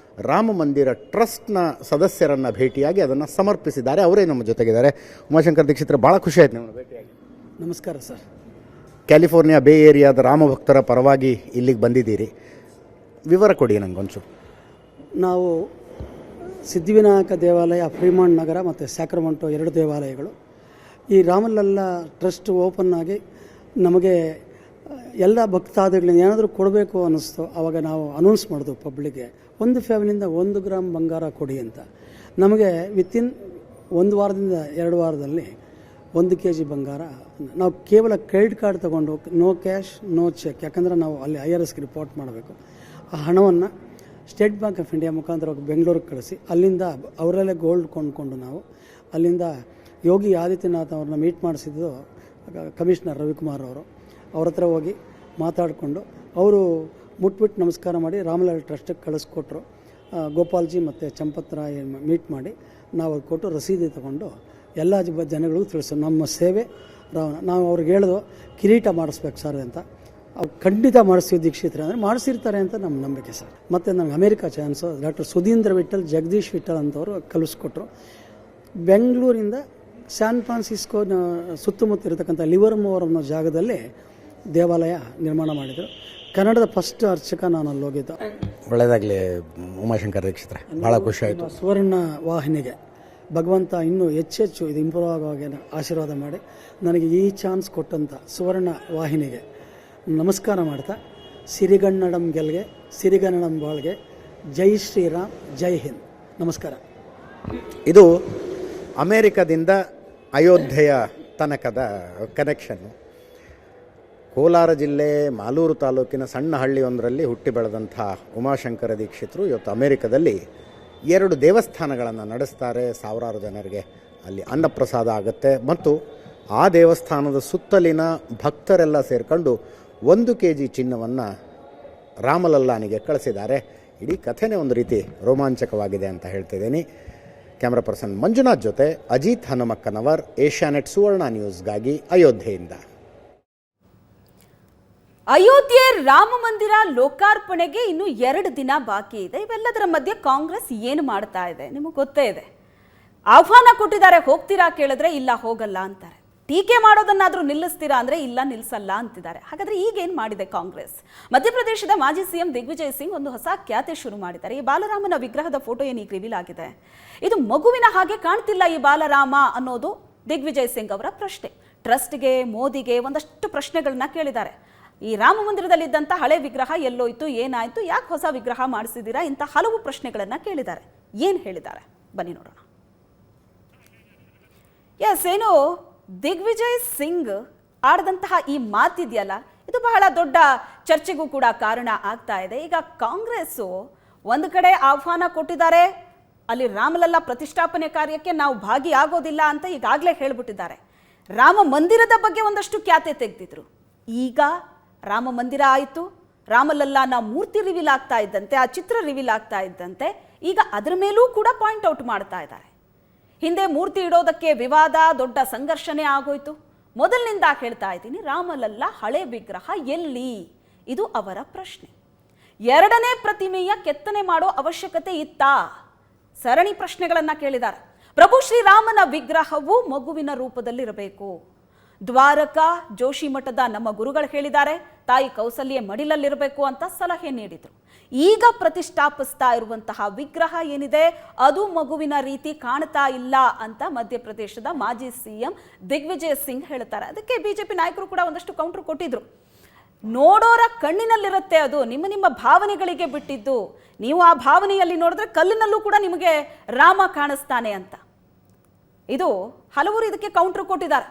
ರಾಮ ಮಂದಿರ ಟ್ರಸ್ಟ್ನ ಸದಸ್ಯರನ್ನು ಭೇಟಿಯಾಗಿ ಅದನ್ನು ಸಮರ್ಪಿಸಿದ್ದಾರೆ. ಅವರೇ ನಮ್ಮ ಜೊತೆಗಿದ್ದಾರೆ. ಉಮಾಶಂಕರ್ ದೀಕ್ಷಿತರ, ಭಾಳ ಖುಷಿ ಆಯ್ತು ನಿಮ್ಮನ್ನು ಭೇಟಿಯಾಗಿ. ನಮಸ್ಕಾರ ಸರ್. ಕ್ಯಾಲಿಫೋರ್ನಿಯಾ ಬೇ ಏರಿಯಾದ ರಾಮ ಭಕ್ತರ ಪರವಾಗಿ ಇಲ್ಲಿಗೆ ಬಂದಿದ್ದೀರಿ, ವಿವರ ಕೊಡಿ ನನಗೊಂಚೂರು. ನಾವು ಸಿದ್ಧಿವಿನಾಯಕ ದೇವಾಲಯ, ಫ್ರೀಮಾಂಟ್ ನಗರ ಮತ್ತು ಸ್ಯಾಕ್ರಮೆಂಟೋ 2 ದೇವಾಲಯಗಳು. ಈ ರಾಮಲಲ್ಲಾ ಟ್ರಸ್ಟ್ ಓಪನ್ ಆಗಿ ನಮಗೆ ಎಲ್ಲ ಭಕ್ತಾದಿಗಳಿಂದ ಏನಾದರೂ ಕೊಡಬೇಕು ಅನ್ನಿಸ್ತು. ಆವಾಗ ನಾವು ಅನೌನ್ಸ್ ಮಾಡಿದ್ವು ಪಬ್ಲಿಕ್ಗೆ, ಒಂದು ಫ್ಯಾಮಿಲಿಯಿಂದ 1 ಗ್ರಾಮ್ ಬಂಗಾರ ಕೊಡಿ ಅಂತ. ನಮಗೆ ವಿತಿನ್ 1 ವಾರದಿಂದ 2 ವಾರದಲ್ಲಿ 1 kg ಬಂಗಾರ. ನಾವು ಕೇವಲ ಕ್ರೆಡಿಟ್ ಕಾರ್ಡ್ ತೊಗೊಂಡು, ನೋ ಕ್ಯಾಶ್ ನೋ ಚೆಕ್, ಯಾಕಂದರೆ ನಾವು ಅಲ್ಲಿ IRSಗೆ ರಿಪೋರ್ಟ್ ಮಾಡಬೇಕು. ಆ ಹಣವನ್ನು ಸ್ಟೇಟ್ ಬ್ಯಾಂಕ್ ಆಫ್ ಇಂಡಿಯಾ ಮುಖಾಂತರ ಬೆಂಗಳೂರಿಗೆ ಕಳಿಸಿ, ಅಲ್ಲಿಂದ ಅವರಲ್ಲೇ ಗೋಲ್ಡ್ ಕೊಂಡ್ಕೊಂಡು ನಾವು ಅಲ್ಲಿಂದ ಯೋಗಿ ಆದಿತ್ಯನಾಥ್ ಅವ್ರನ್ನ ಮೀಟ್ ಮಾಡಿಸಿದ್ದು ಕಮಿಷನರ್ ರವಿಕುಮಾರ್ ಅವರು. ಅವ್ರ ಹತ್ರ ಹೋಗಿ ಮಾತಾಡಿಕೊಂಡು ಅವರು ಮುಟ್ಬಿಟ್ಟು ನಮಸ್ಕಾರ ಮಾಡಿ ರಾಮಲಲ್ಲಾ ಟ್ರಸ್ಟಿಗೆ ಕಳಿಸ್ಕೊಟ್ರು. ಗೋಪಾಲ್ಜಿ ಮತ್ತು ಚಂಪತ್ ರಾಯ್ ಮೀಟ್ ಮಾಡಿ ನಾವು ಅದು ಕೊಟ್ಟು ರಸೀದಿ ತಗೊಂಡು ಎಲ್ಲ ಜನಗಳಿಗೂ ತಿಳಿಸು ನಮ್ಮ ಸೇವೆ. ನಾವು ಅವ್ರಿಗೆ ಹೇಳಿದ್ವು ಕಿರೀಟ ಮಾಡಿಸ್ಬೇಕು ಸರ್ ಅಂತ. ಅವ್ರು ಖಂಡಿತ ಮಾಡಿಸ್ತೀವಿ ದೀಕ್ಷಿತರೆ ಅಂದರೆ ಮಾಡಿಸಿರ್ತಾರೆ ಅಂತ ನಮ್ಮ ನಂಬಿಕೆ ಸರ್. ಮತ್ತು ನಮ್ಗೆ America chance doctor Sudhindra Vittal, Jagadish Vittal ಅಂತವರು ಕಲಿಸ್ಕೊಟ್ರು. ಬೆಂಗಳೂರಿಂದ ಸ್ಯಾನ್ ಫ್ರಾನ್ಸಿಸ್ಕೋ ಸುತ್ತಮುತ್ತ ಇರತಕ್ಕಂಥ ಲಿವರ್ಮೋರ್ ಅನ್ನೋ ಜಾಗದಲ್ಲಿ ದೇವಾಲಯ ನಿರ್ಮಾಣ ಮಾಡಿದರು. ಕನ್ನಡದ ಫಸ್ಟ್ ಅರ್ಚಕ ನಾನು ಅಲ್ಲಿ ಹೋಗಿದ್ದೆ. ಒಳ್ಳೆಯದಾಗಲಿ ಉಮಾಶಂಕರ್ ದೀಕ್ಷಿತರೆ, ಭಾಳ ಖುಷಿ ಆಯಿತು. ಸುವರ್ಣ ವಾಹಿನಿಗೆ ಭಗವಂತ ಇನ್ನೂ ಹೆಚ್ಚೆಚ್ಚು ಇದು ಇಂಪ್ರೂವ್ ಆಗೋ ಹಾಗೆ ಆಶೀರ್ವಾದ ಮಾಡಿ ನನಗೆ ಈ ಚಾನ್ಸ್ ಕೊಟ್ಟಂಥ ಸುವರ್ಣ ವಾಹಿನಿಗೆ ನಮಸ್ಕಾರ ಮಾಡ್ತಾ, ಸಿರಿಗನ್ನಡಂ ಗೆಲ್ಗೆ, ಸಿರಿಗನ್ನಡಂ ಬಾಳ್ಗೆ, ಜೈ ಶ್ರೀರಾಮ್, ಜೈ ಹಿಂದ್. ನಮಸ್ಕಾರ. ಇದು ಅಮೇರಿಕದಿಂದ ಅಯೋಧ್ಯೆಯ ತನಕದ ಕನೆಕ್ಷನ್ನು. ಕೋಲಾರ ಜಿಲ್ಲೆ ಮಾಲೂರು ತಾಲೂಕಿನ ಸಣ್ಣ ಹಳ್ಳಿಯೊಂದರಲ್ಲಿ ಹುಟ್ಟಿ ಬೆಳೆದಂಥ ಉಮಾಶಂಕರ ದೀಕ್ಷಿತರು ಇವತ್ತು ಅಮೇರಿಕದಲ್ಲಿ 2 ದೇವಸ್ಥಾನಗಳನ್ನು ನಡೆಸ್ತಾರೆ. ಸಾವಿರಾರು ಜನರಿಗೆ ಅಲ್ಲಿ ಅನ್ನಪ್ರಸಾದ ಆಗುತ್ತೆ ಮತ್ತು ಆ ದೇವಸ್ಥಾನದ ಸುತ್ತಲಿನ ಭಕ್ತರೆಲ್ಲ ಸೇರಿಕೊಂಡು 1 kg ಚಿನ್ನವನ್ನು ರಾಮಲಲ್ಲಾನಿಗೆ ಕಳಿಸಿದ್ದಾರೆ. ಇಡೀ ಕಥೆನೇ ಒಂದು ರೀತಿ ರೋಮಾಂಚಕವಾಗಿದೆ ಅಂತ ಹೇಳ್ತಿದ್ದೀನಿ. ಕ್ಯಾಮ್ರಾ ಪರ್ಸನ್ ಮಂಜುನಾಥ್ ಜೊತೆ ಅಜಿತ್ ಹನುಮಕ್ಕನವರ್, ಏಷ್ಯಾನೆಟ್ ಸುವರ್ಣ ನ್ಯೂಸ್ಗಾಗಿ ಅಯೋಧ್ಯೆಯಿಂದ. ಅಯೋಧ್ಯೆ ರಾಮ ಮಂದಿರ ಲೋಕಾರ್ಪಣೆಗೆ ಇನ್ನು 2 ದಿನ ಬಾಕಿ ಇದೆ. ಇವೆಲ್ಲದರ ಮಧ್ಯೆ ಕಾಂಗ್ರೆಸ್ ಏನು ಮಾಡ್ತಾ ಇದೆ ನಿಮಗೆ ಗೊತ್ತೇ ಇದೆ. ಆಹ್ವಾನ ಕೊಟ್ಟಿದ್ದಾರೆ, ಹೋಗ್ತೀರಾ ಕೇಳಿದ್ರೆ ಇಲ್ಲ ಹೋಗಲ್ಲ ಅಂತಾರೆ. ಟೀಕೆ ಮಾಡೋದನ್ನಾದರೂ ನಿಲ್ಲಿಸ್ತೀರಾ ಅಂದರೆ ಇಲ್ಲ ನಿಲ್ಲಿಸಲ್ಲ ಅಂತಿದ್ದಾರೆ. ಹಾಗಾದರೆ ಈಗೇನು ಮಾಡಿದೆ ಕಾಂಗ್ರೆಸ್? ಮಧ್ಯಪ್ರದೇಶದ ಮಾಜಿ CM ದಿಗ್ವಿಜಯ್ ಸಿಂಗ್ ಒಂದು ಹೊಸ ಖ್ಯಾತೆ ಶುರು ಮಾಡಿದ್ದಾರೆ. ಈ ಬಾಲರಾಮನ ವಿಗ್ರಹದ ಫೋಟೋ ಏನೀಗ ರಿವೀಲ್ ಆಗಿದೆ. ಇದು ಮಗುವಿನ ಹಾಗೆ ಕಾಣ್ತಿಲ್ಲ ಈ ಬಾಲರಾಮ ಅನ್ನೋದು ದಿಗ್ವಿಜಯ್ ಸಿಂಗ್ ಅವರ ಪ್ರಶ್ನೆ. ಟ್ರಸ್ಟ್ಗೆ, ಮೋದಿಗೆ ಒಂದಷ್ಟು ಪ್ರಶ್ನೆಗಳನ್ನ ಕೇಳಿದ್ದಾರೆ. ಈ ರಾಮ ಮಂದಿರದಲ್ಲಿದ್ದಂಥ ಹಳೆ ವಿಗ್ರಹ ಎಲ್ಲೋಯ್ತು, ಏನಾಯ್ತು, ಯಾಕೆ ಹೊಸ ವಿಗ್ರಹ ಮಾಡಿಸಿದ್ದೀರಾ, ಇಂಥ ಹಲವು ಪ್ರಶ್ನೆಗಳನ್ನು ಕೇಳಿದ್ದಾರೆ. ಏನು ಹೇಳಿದ್ದಾರೆ ಬನ್ನಿ ನೋಡೋಣ. ಏನು ದಿಗ್ವಿಜಯ್ ಸಿಂಗ್ ಆಡಿದಂತಹ ಈ ಮಾತಿದೆಯಲ್ಲ, ಇದು ಬಹಳ ದೊಡ್ಡ ಚರ್ಚೆಗೂ ಕೂಡ ಕಾರಣ ಆಗ್ತಾ ಇದೆ. ಈಗ ಕಾಂಗ್ರೆಸ್ಸು ಒಂದು ಕಡೆ ಆಹ್ವಾನ ಕೊಟ್ಟಿದ್ದಾರೆ, ಅಲ್ಲಿ ರಾಮಲಲ್ಲಾ ಪ್ರತಿಷ್ಠಾಪನೆ ಕಾರ್ಯಕ್ಕೆ ನಾವು ಭಾಗಿಯಾಗೋದಿಲ್ಲ ಅಂತ ಈಗಾಗಲೇ ಹೇಳ್ಬಿಟ್ಟಿದ್ದಾರೆ. ರಾಮ ಮಂದಿರದ ಬಗ್ಗೆ ಒಂದಷ್ಟು ಖ್ಯಾತೆ ತೆಗೆದಿದ್ರು. ಈಗ ರಾಮ ಮಂದಿರ ಆಯಿತು, ರಾಮಲಲ್ಲಾನ ಮೂರ್ತಿ ರಿವೀಲ್ ಆಗ್ತಾ ಇದ್ದಂತೆ, ಆ ಚಿತ್ರ ರಿವೀಲ್ ಆಗ್ತಾ ಇದ್ದಂತೆ ಈಗ ಅದರ ಮೇಲೂ ಕೂಡ ಪಾಯಿಂಟ್ ಔಟ್ ಮಾಡ್ತಾ ಇದ್ದಾರೆ. ಹಿಂದೆ ಮೂರ್ತಿ ಇಡೋದಕ್ಕೆ ವಿವಾದ, ದೊಡ್ಡ ಸಂಘರ್ಷಣೆ ಆಗೋಯ್ತು. ಮೊದಲಿನಿಂದ ಹೇಳ್ತಾ ಇದ್ದೀನಿ, ರಾಮಲಲ್ಲಾ ಹಳೆ ವಿಗ್ರಹ ಎಲ್ಲಿ? ಇದು ಅವರ ಪ್ರಶ್ನೆ. ಎರಡನೇ ಪ್ರತಿಮೆಯ ಕೆತ್ತನೆ ಮಾಡೋ ಅವಶ್ಯಕತೆ ಇತ್ತಾ? ಸರಣಿ ಪ್ರಶ್ನೆಗಳನ್ನ ಕೇಳಿದ್ದಾರೆ. ಪ್ರಭು ಶ್ರೀರಾಮನ ವಿಗ್ರಹವು ಮಗುವಿನ ರೂಪದಲ್ಲಿರಬೇಕು. ದ್ವಾರಕಾ ಜೋಶಿ ಮಠದ ನಮ್ಮ ಗುರುಗಳು ಹೇಳಿದ್ದಾರೆ, ತಾಯಿ ಕೌಸಲ್ಯ ಮಡಿಲಲ್ಲಿರಬೇಕು ಅಂತ ಸಲಹೆ ನೀಡಿದರು. ಈಗ ಪ್ರತಿಷ್ಠಾಪಿಸ್ತಾ ಇರುವಂತಹ ವಿಗ್ರಹ ಏನಿದೆ ಅದು ಮಗುವಿನ ರೀತಿ ಕಾಣ್ತಾ ಇಲ್ಲ ಅಂತ ಮಧ್ಯಪ್ರದೇಶದ ಮಾಜಿ ಸಿಎಂ ದಿಗ್ವಿಜಯ್ ಸಿಂಗ್ ಹೇಳ್ತಾರೆ. ಅದಕ್ಕೆ ಬಿಜೆಪಿ ನಾಯಕರು ಕೂಡ ಒಂದಷ್ಟು ಕೌಂಟರ್ ಕೊಟ್ಟಿದ್ರು. ನೋಡೋರ ಕಣ್ಣಿನಲ್ಲಿರುತ್ತೆ, ಅದು ನಿಮ್ಮ ನಿಮ್ಮ ಭಾವನೆಗಳಿಗೆ ಬಿಟ್ಟಿದ್ದು. ನೀವು ಆ ಭಾವನೆಯಲ್ಲಿ ನೋಡಿದ್ರೆ ಕಲ್ಲಿನಲ್ಲೂ ಕೂಡ ನಿಮಗೆ ರಾಮ ಕಾಣಿಸ್ತಾನೆ ಅಂತ. ಇದು ಹಲವರು ಇದಕ್ಕೆ ಕೌಂಟರ್ ಕೊಟ್ಟಿದ್ದಾರೆ.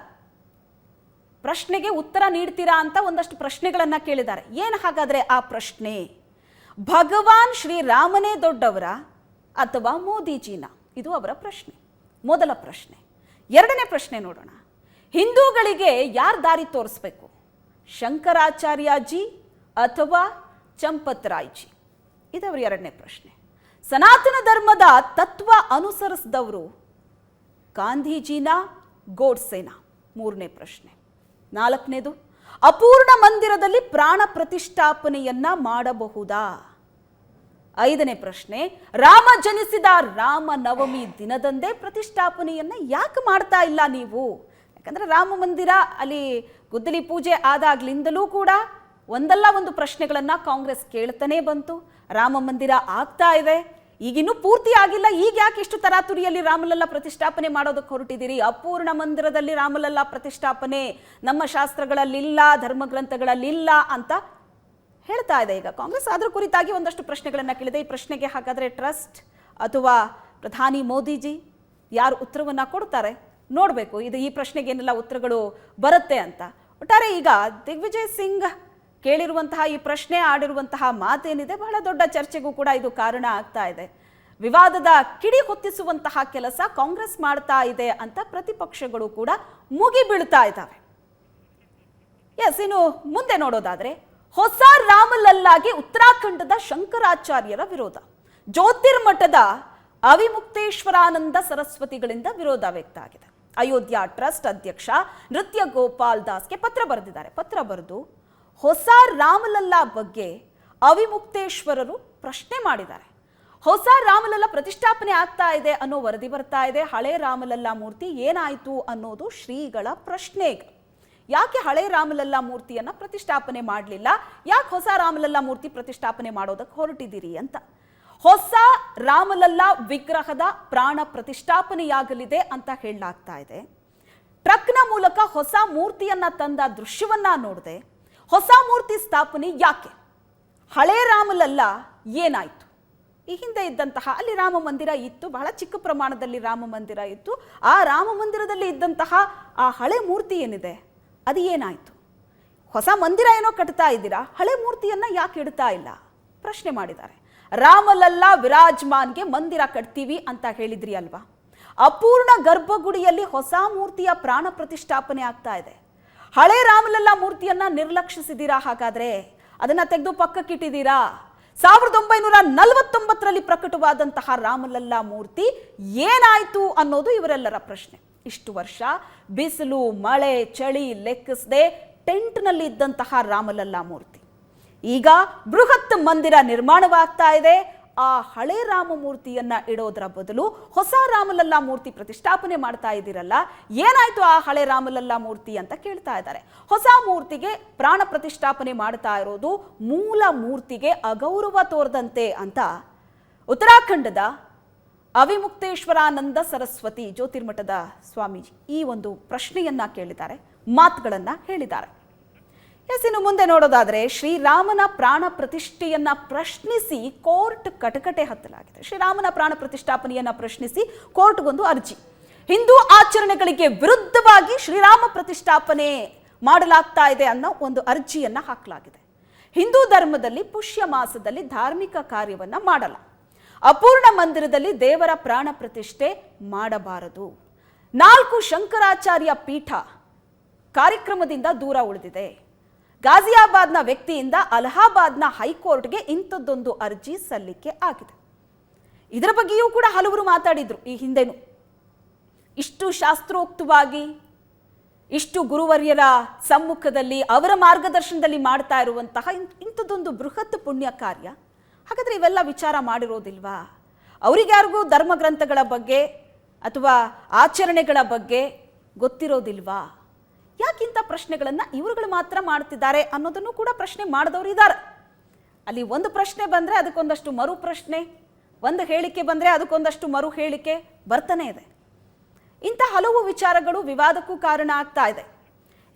ಪ್ರಶ್ನೆಗೆ ಉತ್ತರ ನೀಡ್ತೀರಾ ಅಂತ ಒಂದಷ್ಟು ಪ್ರಶ್ನೆಗಳನ್ನ ಕೇಳಿದ್ದಾರೆ. ಏನು ಹಾಗಾದ್ರೆ ಆ ಪ್ರಶ್ನೆ? ಭಗವಾನ್ ಶ್ರೀರಾಮನೇ ದೊಡ್ಡವರ ಅಥವಾ ಮೋದಿಜಿನ? ಇದು ಅವರ ಪ್ರಶ್ನೆ, ಮೊದಲ ಪ್ರಶ್ನೆ. ಎರಡನೇ ಪ್ರಶ್ನೆ ನೋಡೋಣ. ಹಿಂದೂಗಳಿಗೆ ಯಾರು ದಾರಿ ತೋರಿಸ್ಬೇಕು? ಶಂಕರಾಚಾರ್ಯಜಿ ಅಥವಾ ಚಂಪತ್ ರಾಯ್ಜಿ? ಇದವರ ಎರಡನೇ ಪ್ರಶ್ನೆ. ಸನಾತನ ಧರ್ಮದ ತತ್ವ ಅನುಸರಿಸಿದವರು ಗಾಂಧೀಜಿನ, ಗೋಡ್ಸೆನ? ಮೂರನೇ ಪ್ರಶ್ನೆ. ನಾಲ್ಕನೇದು, ಅಪೂರ್ಣ ಮಂದಿರದಲ್ಲಿ ಪ್ರಾಣ ಪ್ರತಿಷ್ಠಾಪನೆಯನ್ನ ಮಾಡಬಹುದಾ? ಐದನೇ ಪ್ರಶ್ನೆ, ರಾಮ ಜನಿಸಿದ ರಾಮನವಮಿ ದಿನದಂದೇ ಪ್ರತಿಷ್ಠಾಪನೆಯನ್ನ ಯಾಕೆ ಮಾಡ್ತಾ ಇಲ್ಲ ನೀವು? ಯಾಕಂದ್ರೆ ರಾಮ ಮಂದಿರ ಅಲ್ಲಿ ಗುದ್ದಲಿ ಪೂಜೆ ಆದಾಗ್ಲಿಂದಲೂ ಕೂಡ ಒಂದಲ್ಲ ಒಂದು ಪ್ರಶ್ನೆಗಳನ್ನ ಕಾಂಗ್ರೆಸ್ ಕೇಳ್ತಾನೆ ಬಂತು. ರಾಮ ಮಂದಿರ ಆಗ್ತಾ ಇದೆ, ಈಗಿನ್ನೂ ಪೂರ್ತಿ ಆಗಿಲ್ಲ, ಈಗ ಯಾಕೆ ಇಷ್ಟು ತರಾತುರಿಯಲ್ಲಿ ರಾಮಲಲ್ಲಾ ಪ್ರತಿಷ್ಠಾಪನೆ ಮಾಡೋದಕ್ಕೆ ಹೊರಟಿದ್ದೀರಿ? ಅಪೂರ್ಣ ಮಂದಿರದಲ್ಲಿ ರಾಮಲಲ್ಲಾ ಪ್ರತಿಷ್ಠಾಪನೆ ನಮ್ಮ ಶಾಸ್ತ್ರಗಳಲ್ಲಿಲ್ಲ, ಧರ್ಮಗ್ರಂಥಗಳಲ್ಲಿಲ್ಲ ಅಂತ ಹೇಳ್ತಾ ಇದೆ ಈಗ ಕಾಂಗ್ರೆಸ್. ಅದರ ಕುರಿತಾಗಿ ಒಂದಷ್ಟು ಪ್ರಶ್ನೆಗಳನ್ನ ಕೇಳಿದೆ. ಈ ಪ್ರಶ್ನೆಗೆ ಹಾಗಾದ್ರೆ ಟ್ರಸ್ಟ್ ಅಥವಾ ಪ್ರಧಾನಿ ಮೋದಿಜಿ ಯಾರು ಉತ್ತರವನ್ನ ಕೊಡ್ತಾರೆ ನೋಡಬೇಕು. ಇದು ಈ ಪ್ರಶ್ನೆಗೆ ಏನೆಲ್ಲ ಉತ್ತರಗಳು ಬರುತ್ತೆ ಅಂತ. ಒಟ್ಟಾರೆ ಈಗ ದಿಗ್ವಿಜಯ್ ಸಿಂಗ್ ಕೇಳಿರುವಂತಹ ಈ ಪ್ರಶ್ನೆ, ಆಡಿರುವಂತಹ ಮಾತೇನಿದೆ, ಬಹಳ ದೊಡ್ಡ ಚರ್ಚೆಗೂ ಕೂಡ ಇದು ಕಾರಣ ಆಗ್ತಾ ಇದೆ. ವಿವಾದದ ಕಿಡಿ ಹೊತ್ತಿಸುವಂತಹ ಕೆಲಸ ಕಾಂಗ್ರೆಸ್ ಮಾಡ್ತಾ ಇದೆ ಅಂತ ಪ್ರತಿಪಕ್ಷಗಳು ಕೂಡ ಮುಗಿ ಬೀಳ್ತಾ ಇದ್ದಾವೆ. ಇನ್ನು ಮುಂದೆ ನೋಡೋದಾದ್ರೆ, ಹೊಸ ರಾಮಲಲ್ಲಾಗೆ ಉತ್ತರಾಖಂಡದ ಶಂಕರಾಚಾರ್ಯರ ವಿರೋಧ. ಜ್ಯೋತಿರ್ಮಠದ ಅವಿಮುಕ್ತೇಶ್ವರಾನಂದ ಸರಸ್ವತಿಗಳಿಂದ ವಿರೋಧ ವ್ಯಕ್ತ ಆಗಿದೆ. ಅಯೋಧ್ಯ ಟ್ರಸ್ಟ್ ಅಧ್ಯಕ್ಷ ನೃತ್ಯ ಗೋಪಾಲ್ ದಾಸ್ಗೆ ಪತ್ರ ಬರೆದಿದ್ದಾರೆ. ಪತ್ರ ಬರೆದು ಹೊಸ ರಾಮಲಲ್ಲಾ ಬಗ್ಗೆ ಅವಿಮುಕ್ತೇಶ್ವರರು ಪ್ರಶ್ನೆ ಮಾಡಿದ್ದಾರೆ. ಹೊಸ ರಾಮಲಲ್ಲಾ ಪ್ರತಿಷ್ಠಾಪನೆ ಆಗ್ತಾ ಇದೆ ಅನ್ನೋ ವರದಿ ಬರ್ತಾ ಇದೆ. ಹಳೆ ರಾಮಲಲ್ಲಾ ಮೂರ್ತಿ ಏನಾಯ್ತು ಅನ್ನೋದು ಶ್ರೀಗಳ ಪ್ರಶ್ನೆ. ಯಾಕೆ ಹಳೆ ರಾಮಲಲ್ಲಾ ಮೂರ್ತಿಯನ್ನ ಪ್ರತಿಷ್ಠಾಪನೆ ಮಾಡಲಿಲ್ಲ? ಯಾಕೆ ಹೊಸ ರಾಮಲಲ್ಲಾ ಮೂರ್ತಿ ಪ್ರತಿಷ್ಠಾಪನೆ ಮಾಡೋದಕ್ಕೆ ಹೊರಟಿದ್ದೀರಿ ಅಂತ. ಹೊಸ ರಾಮಲಲ್ಲಾ ವಿಗ್ರಹದ ಪ್ರಾಣ ಪ್ರತಿಷ್ಠಾಪನೆಯಾಗಲಿದೆ ಅಂತ ಹೇಳಲಾಗ್ತಾ ಇದೆ. ಟ್ರಕ್ನ ಮೂಲಕ ಹೊಸ ಮೂರ್ತಿಯನ್ನ ತಂದ ದೃಶ್ಯವನ್ನ ನೋಡಿದೆ. ಹೊಸ ಮೂರ್ತಿ ಸ್ಥಾಪನೆ ಯಾಕೆ? ಹಳೆ ರಾಮಲಲ್ಲಾ ಏನಾಯ್ತು? ಈ ಹಿಂದೆ ಇದ್ದಂತಹ ಅಲ್ಲಿ ರಾಮ ಮಂದಿರ ಇತ್ತು, ಬಹಳ ಚಿಕ್ಕ ಪ್ರಮಾಣದಲ್ಲಿ ರಾಮ ಮಂದಿರ ಇತ್ತು. ಆ ರಾಮ ಮಂದಿರದಲ್ಲಿ ಇದ್ದಂತಹ ಆ ಹಳೆ ಮೂರ್ತಿ ಏನಿದೆ ಅದು ಏನಾಯ್ತು? ಹೊಸ ಮಂದಿರ ಏನೋ ಕಟ್ತಾ ಇದ್ದೀರಾ, ಹಳೆ ಮೂರ್ತಿಯನ್ನ ಯಾಕೆ ಇಡ್ತಾ ಇಲ್ಲ? ಪ್ರಶ್ನೆ ಮಾಡಿದ್ದಾರೆ. ರಾಮಲಲ್ಲಾ ವಿರಾಜ್ಮಾನ್ಗೆ ಮಂದಿರ ಕಟ್ತೀವಿ ಅಂತ ಹೇಳಿದ್ರಿ ಅಲ್ವಾ? ಅಪೂರ್ಣ ಗರ್ಭಗುಡಿಯಲ್ಲಿ ಹೊಸ ಮೂರ್ತಿಯ ಪ್ರಾಣ ಪ್ರತಿಷ್ಠಾಪನೆ ಆಗ್ತಾ ಇದೆ. ಹಳೆ ರಾಮಲಲ್ಲಾ ಮೂರ್ತಿಯನ್ನ ನಿರ್ಲಕ್ಷಿಸಿದ್ದೀರಾ? ಹಾಗಾದ್ರೆ ಅದನ್ನ ತೆಗೆದು ಪಕ್ಕಕ್ಕಿಟ್ಟಿದ್ದೀರಾ? 1949ರಲ್ಲಿ ಪ್ರಕಟವಾದಂತಹ ರಾಮಲಲ್ಲಾ ಮೂರ್ತಿ ಏನಾಯ್ತು ಅನ್ನೋದು ಇವರೆಲ್ಲರ ಪ್ರಶ್ನೆ. ಇಷ್ಟು ವರ್ಷ ಬಿಸಿಲು, ಮಳೆ, ಚಳಿ ಲೆಕ್ಕಿಸದೆ ಟೆಂಟ್ನಲ್ಲಿ ಇದ್ದಂತಹ ರಾಮಲಲ್ಲಾ ಮೂರ್ತಿ ಈಗ ಬೃಹತ್ ಮಂದಿರ ನಿರ್ಮಾಣವಾಗ್ತಾ ಇದೆ. ಆ ಹಳೆ ರಾಮ ಮೂರ್ತಿಯನ್ನ ಇಡೋದರ ಬದಲು ಹೊಸ ರಾಮಲಲ್ಲಾ ಮೂರ್ತಿ ಪ್ರತಿಷ್ಠಾಪನೆ ಮಾಡ್ತಾ ಇದ್ದೀರಲ್ಲ, ಏನಾಯ್ತು ಆ ಹಳೆ ರಾಮಲಲ್ಲಾ ಮೂರ್ತಿ ಅಂತ ಕೇಳ್ತಾ ಇದ್ದಾರೆ. ಹೊಸ ಮೂರ್ತಿಗೆ ಪ್ರಾಣ ಪ್ರತಿಷ್ಠಾಪನೆ ಮಾಡ್ತಾ ಇರೋದು ಮೂಲ ಮೂರ್ತಿಗೆ ಅಗೌರವ ತೋರದಂತೆ ಅಂತ ಉತ್ತರಾಖಂಡದ ಅವಿಮುಕ್ತೇಶ್ವರಾನಂದ ಸರಸ್ವತಿ ಜ್ಯೋತಿರ್ಮಠದ ಸ್ವಾಮೀಜಿ ಈ ಒಂದು ಪ್ರಶ್ನೆಯನ್ನ ಕೇಳಿದ್ದಾರೆ, ಮಾತುಗಳನ್ನ ಹೇಳಿದ್ದಾರೆ. ಇನ್ನು ಮುಂದೆ ನೋಡೋದಾದ್ರೆ, ಶ್ರೀರಾಮನ ಪ್ರಾಣ ಪ್ರತಿಷ್ಠೆಯನ್ನ ಪ್ರಶ್ನಿಸಿ ಕೋರ್ಟ್ ಕಟಕಟೆ ಹತ್ತಲಾಗಿದೆ. ಶ್ರೀರಾಮನ ಪ್ರಾಣ ಪ್ರತಿಷ್ಠಾಪನೆಯನ್ನ ಪ್ರಶ್ನಿಸಿ ಕೋರ್ಟ್ಗೊಂದು ಅರ್ಜಿ. ಹಿಂದೂ ಆಚರಣೆಗಳಿಗೆ ವಿರುದ್ಧವಾಗಿ ಶ್ರೀರಾಮ ಪ್ರತಿಷ್ಠಾಪನೆ ಮಾಡಲಾಗ್ತಾ ಇದೆ ಅನ್ನೋ ಒಂದು ಅರ್ಜಿಯನ್ನ ಹಾಕಲಾಗಿದೆ. ಹಿಂದೂ ಧರ್ಮದಲ್ಲಿ ಪುಷ್ಯ ಮಾಸದಲ್ಲಿ ಧಾರ್ಮಿಕ ಕಾರ್ಯವನ್ನ ಮಾಡಲ್ಲ. ಅಪೂರ್ಣ ಮಂದಿರದಲ್ಲಿ ದೇವರ ಪ್ರಾಣ ಪ್ರತಿಷ್ಠೆ ಮಾಡಬಾರದು. 4 ಶಂಕರಾಚಾರ್ಯ ಪೀಠ ಕಾರ್ಯಕ್ರಮದಿಂದ ದೂರ ಉಳಿದಿದೆ. ಗಾಜಿಯಾಬಾದ್ನ ವ್ಯಕ್ತಿಯಿಂದ ಅಲಹಾಬಾದ್ನ ಹೈಕೋರ್ಟ್ಗೆ ಇಂಥದ್ದೊಂದು ಅರ್ಜಿ ಸಲ್ಲಿಕೆ ಆಗಿದೆ. ಇದರ ಬಗ್ಗೆಯೂ ಕೂಡ ಹಲವರು ಮಾತಾಡಿದ್ರು ಈ ಹಿಂದೆನೂ. ಇಷ್ಟು ಶಾಸ್ತ್ರೋಕ್ತವಾಗಿ, ಇಷ್ಟು ಗುರುವರ್ಯರ ಸಮ್ಮುಖದಲ್ಲಿ ಅವರ ಮಾರ್ಗದರ್ಶನದಲ್ಲಿ ಮಾಡ್ತಾ ಇರುವಂತಹ ಇಂಥದ್ದೊಂದು ಬೃಹತ್ ಪುಣ್ಯ ಕಾರ್ಯ, ಹಾಗಾದ್ರೆ ಇವೆಲ್ಲ ವಿಚಾರ ಮಾಡಿರೋದಿಲ್ವಾ? ಅವರಿಗ್ಯಾರಿಗೂ ಧರ್ಮಗ್ರಂಥಗಳ ಬಗ್ಗೆ ಅಥವಾ ಆಚರಣೆಗಳ ಬಗ್ಗೆ ಗೊತ್ತಿರೋದಿಲ್ವಾ? ಯಾಕಿಂಥ ಪ್ರಶ್ನೆಗಳನ್ನು ಇವರುಗಳು ಮಾತ್ರ ಮಾಡ್ತಿದ್ದಾರೆ ಅನ್ನೋದನ್ನು ಕೂಡ ಪ್ರಶ್ನೆ ಮಾಡಿದವರು ಇದ್ದಾರೆ. ಅಲ್ಲಿ ಒಂದು ಪ್ರಶ್ನೆ ಬಂದರೆ ಅದಕ್ಕೊಂದಷ್ಟು ಮರು ಪ್ರಶ್ನೆ, ಒಂದು ಹೇಳಿಕೆ ಬಂದರೆ ಅದಕ್ಕೊಂದಷ್ಟು ಮರು ಹೇಳಿಕೆ ಬರ್ತಾನೆ ಇದೆ. ಇಂಥ ಹಲವು ವಿಚಾರಗಳು ವಿವಾದಕ್ಕೂ ಕಾರಣ ಆಗ್ತಾ ಇದೆ.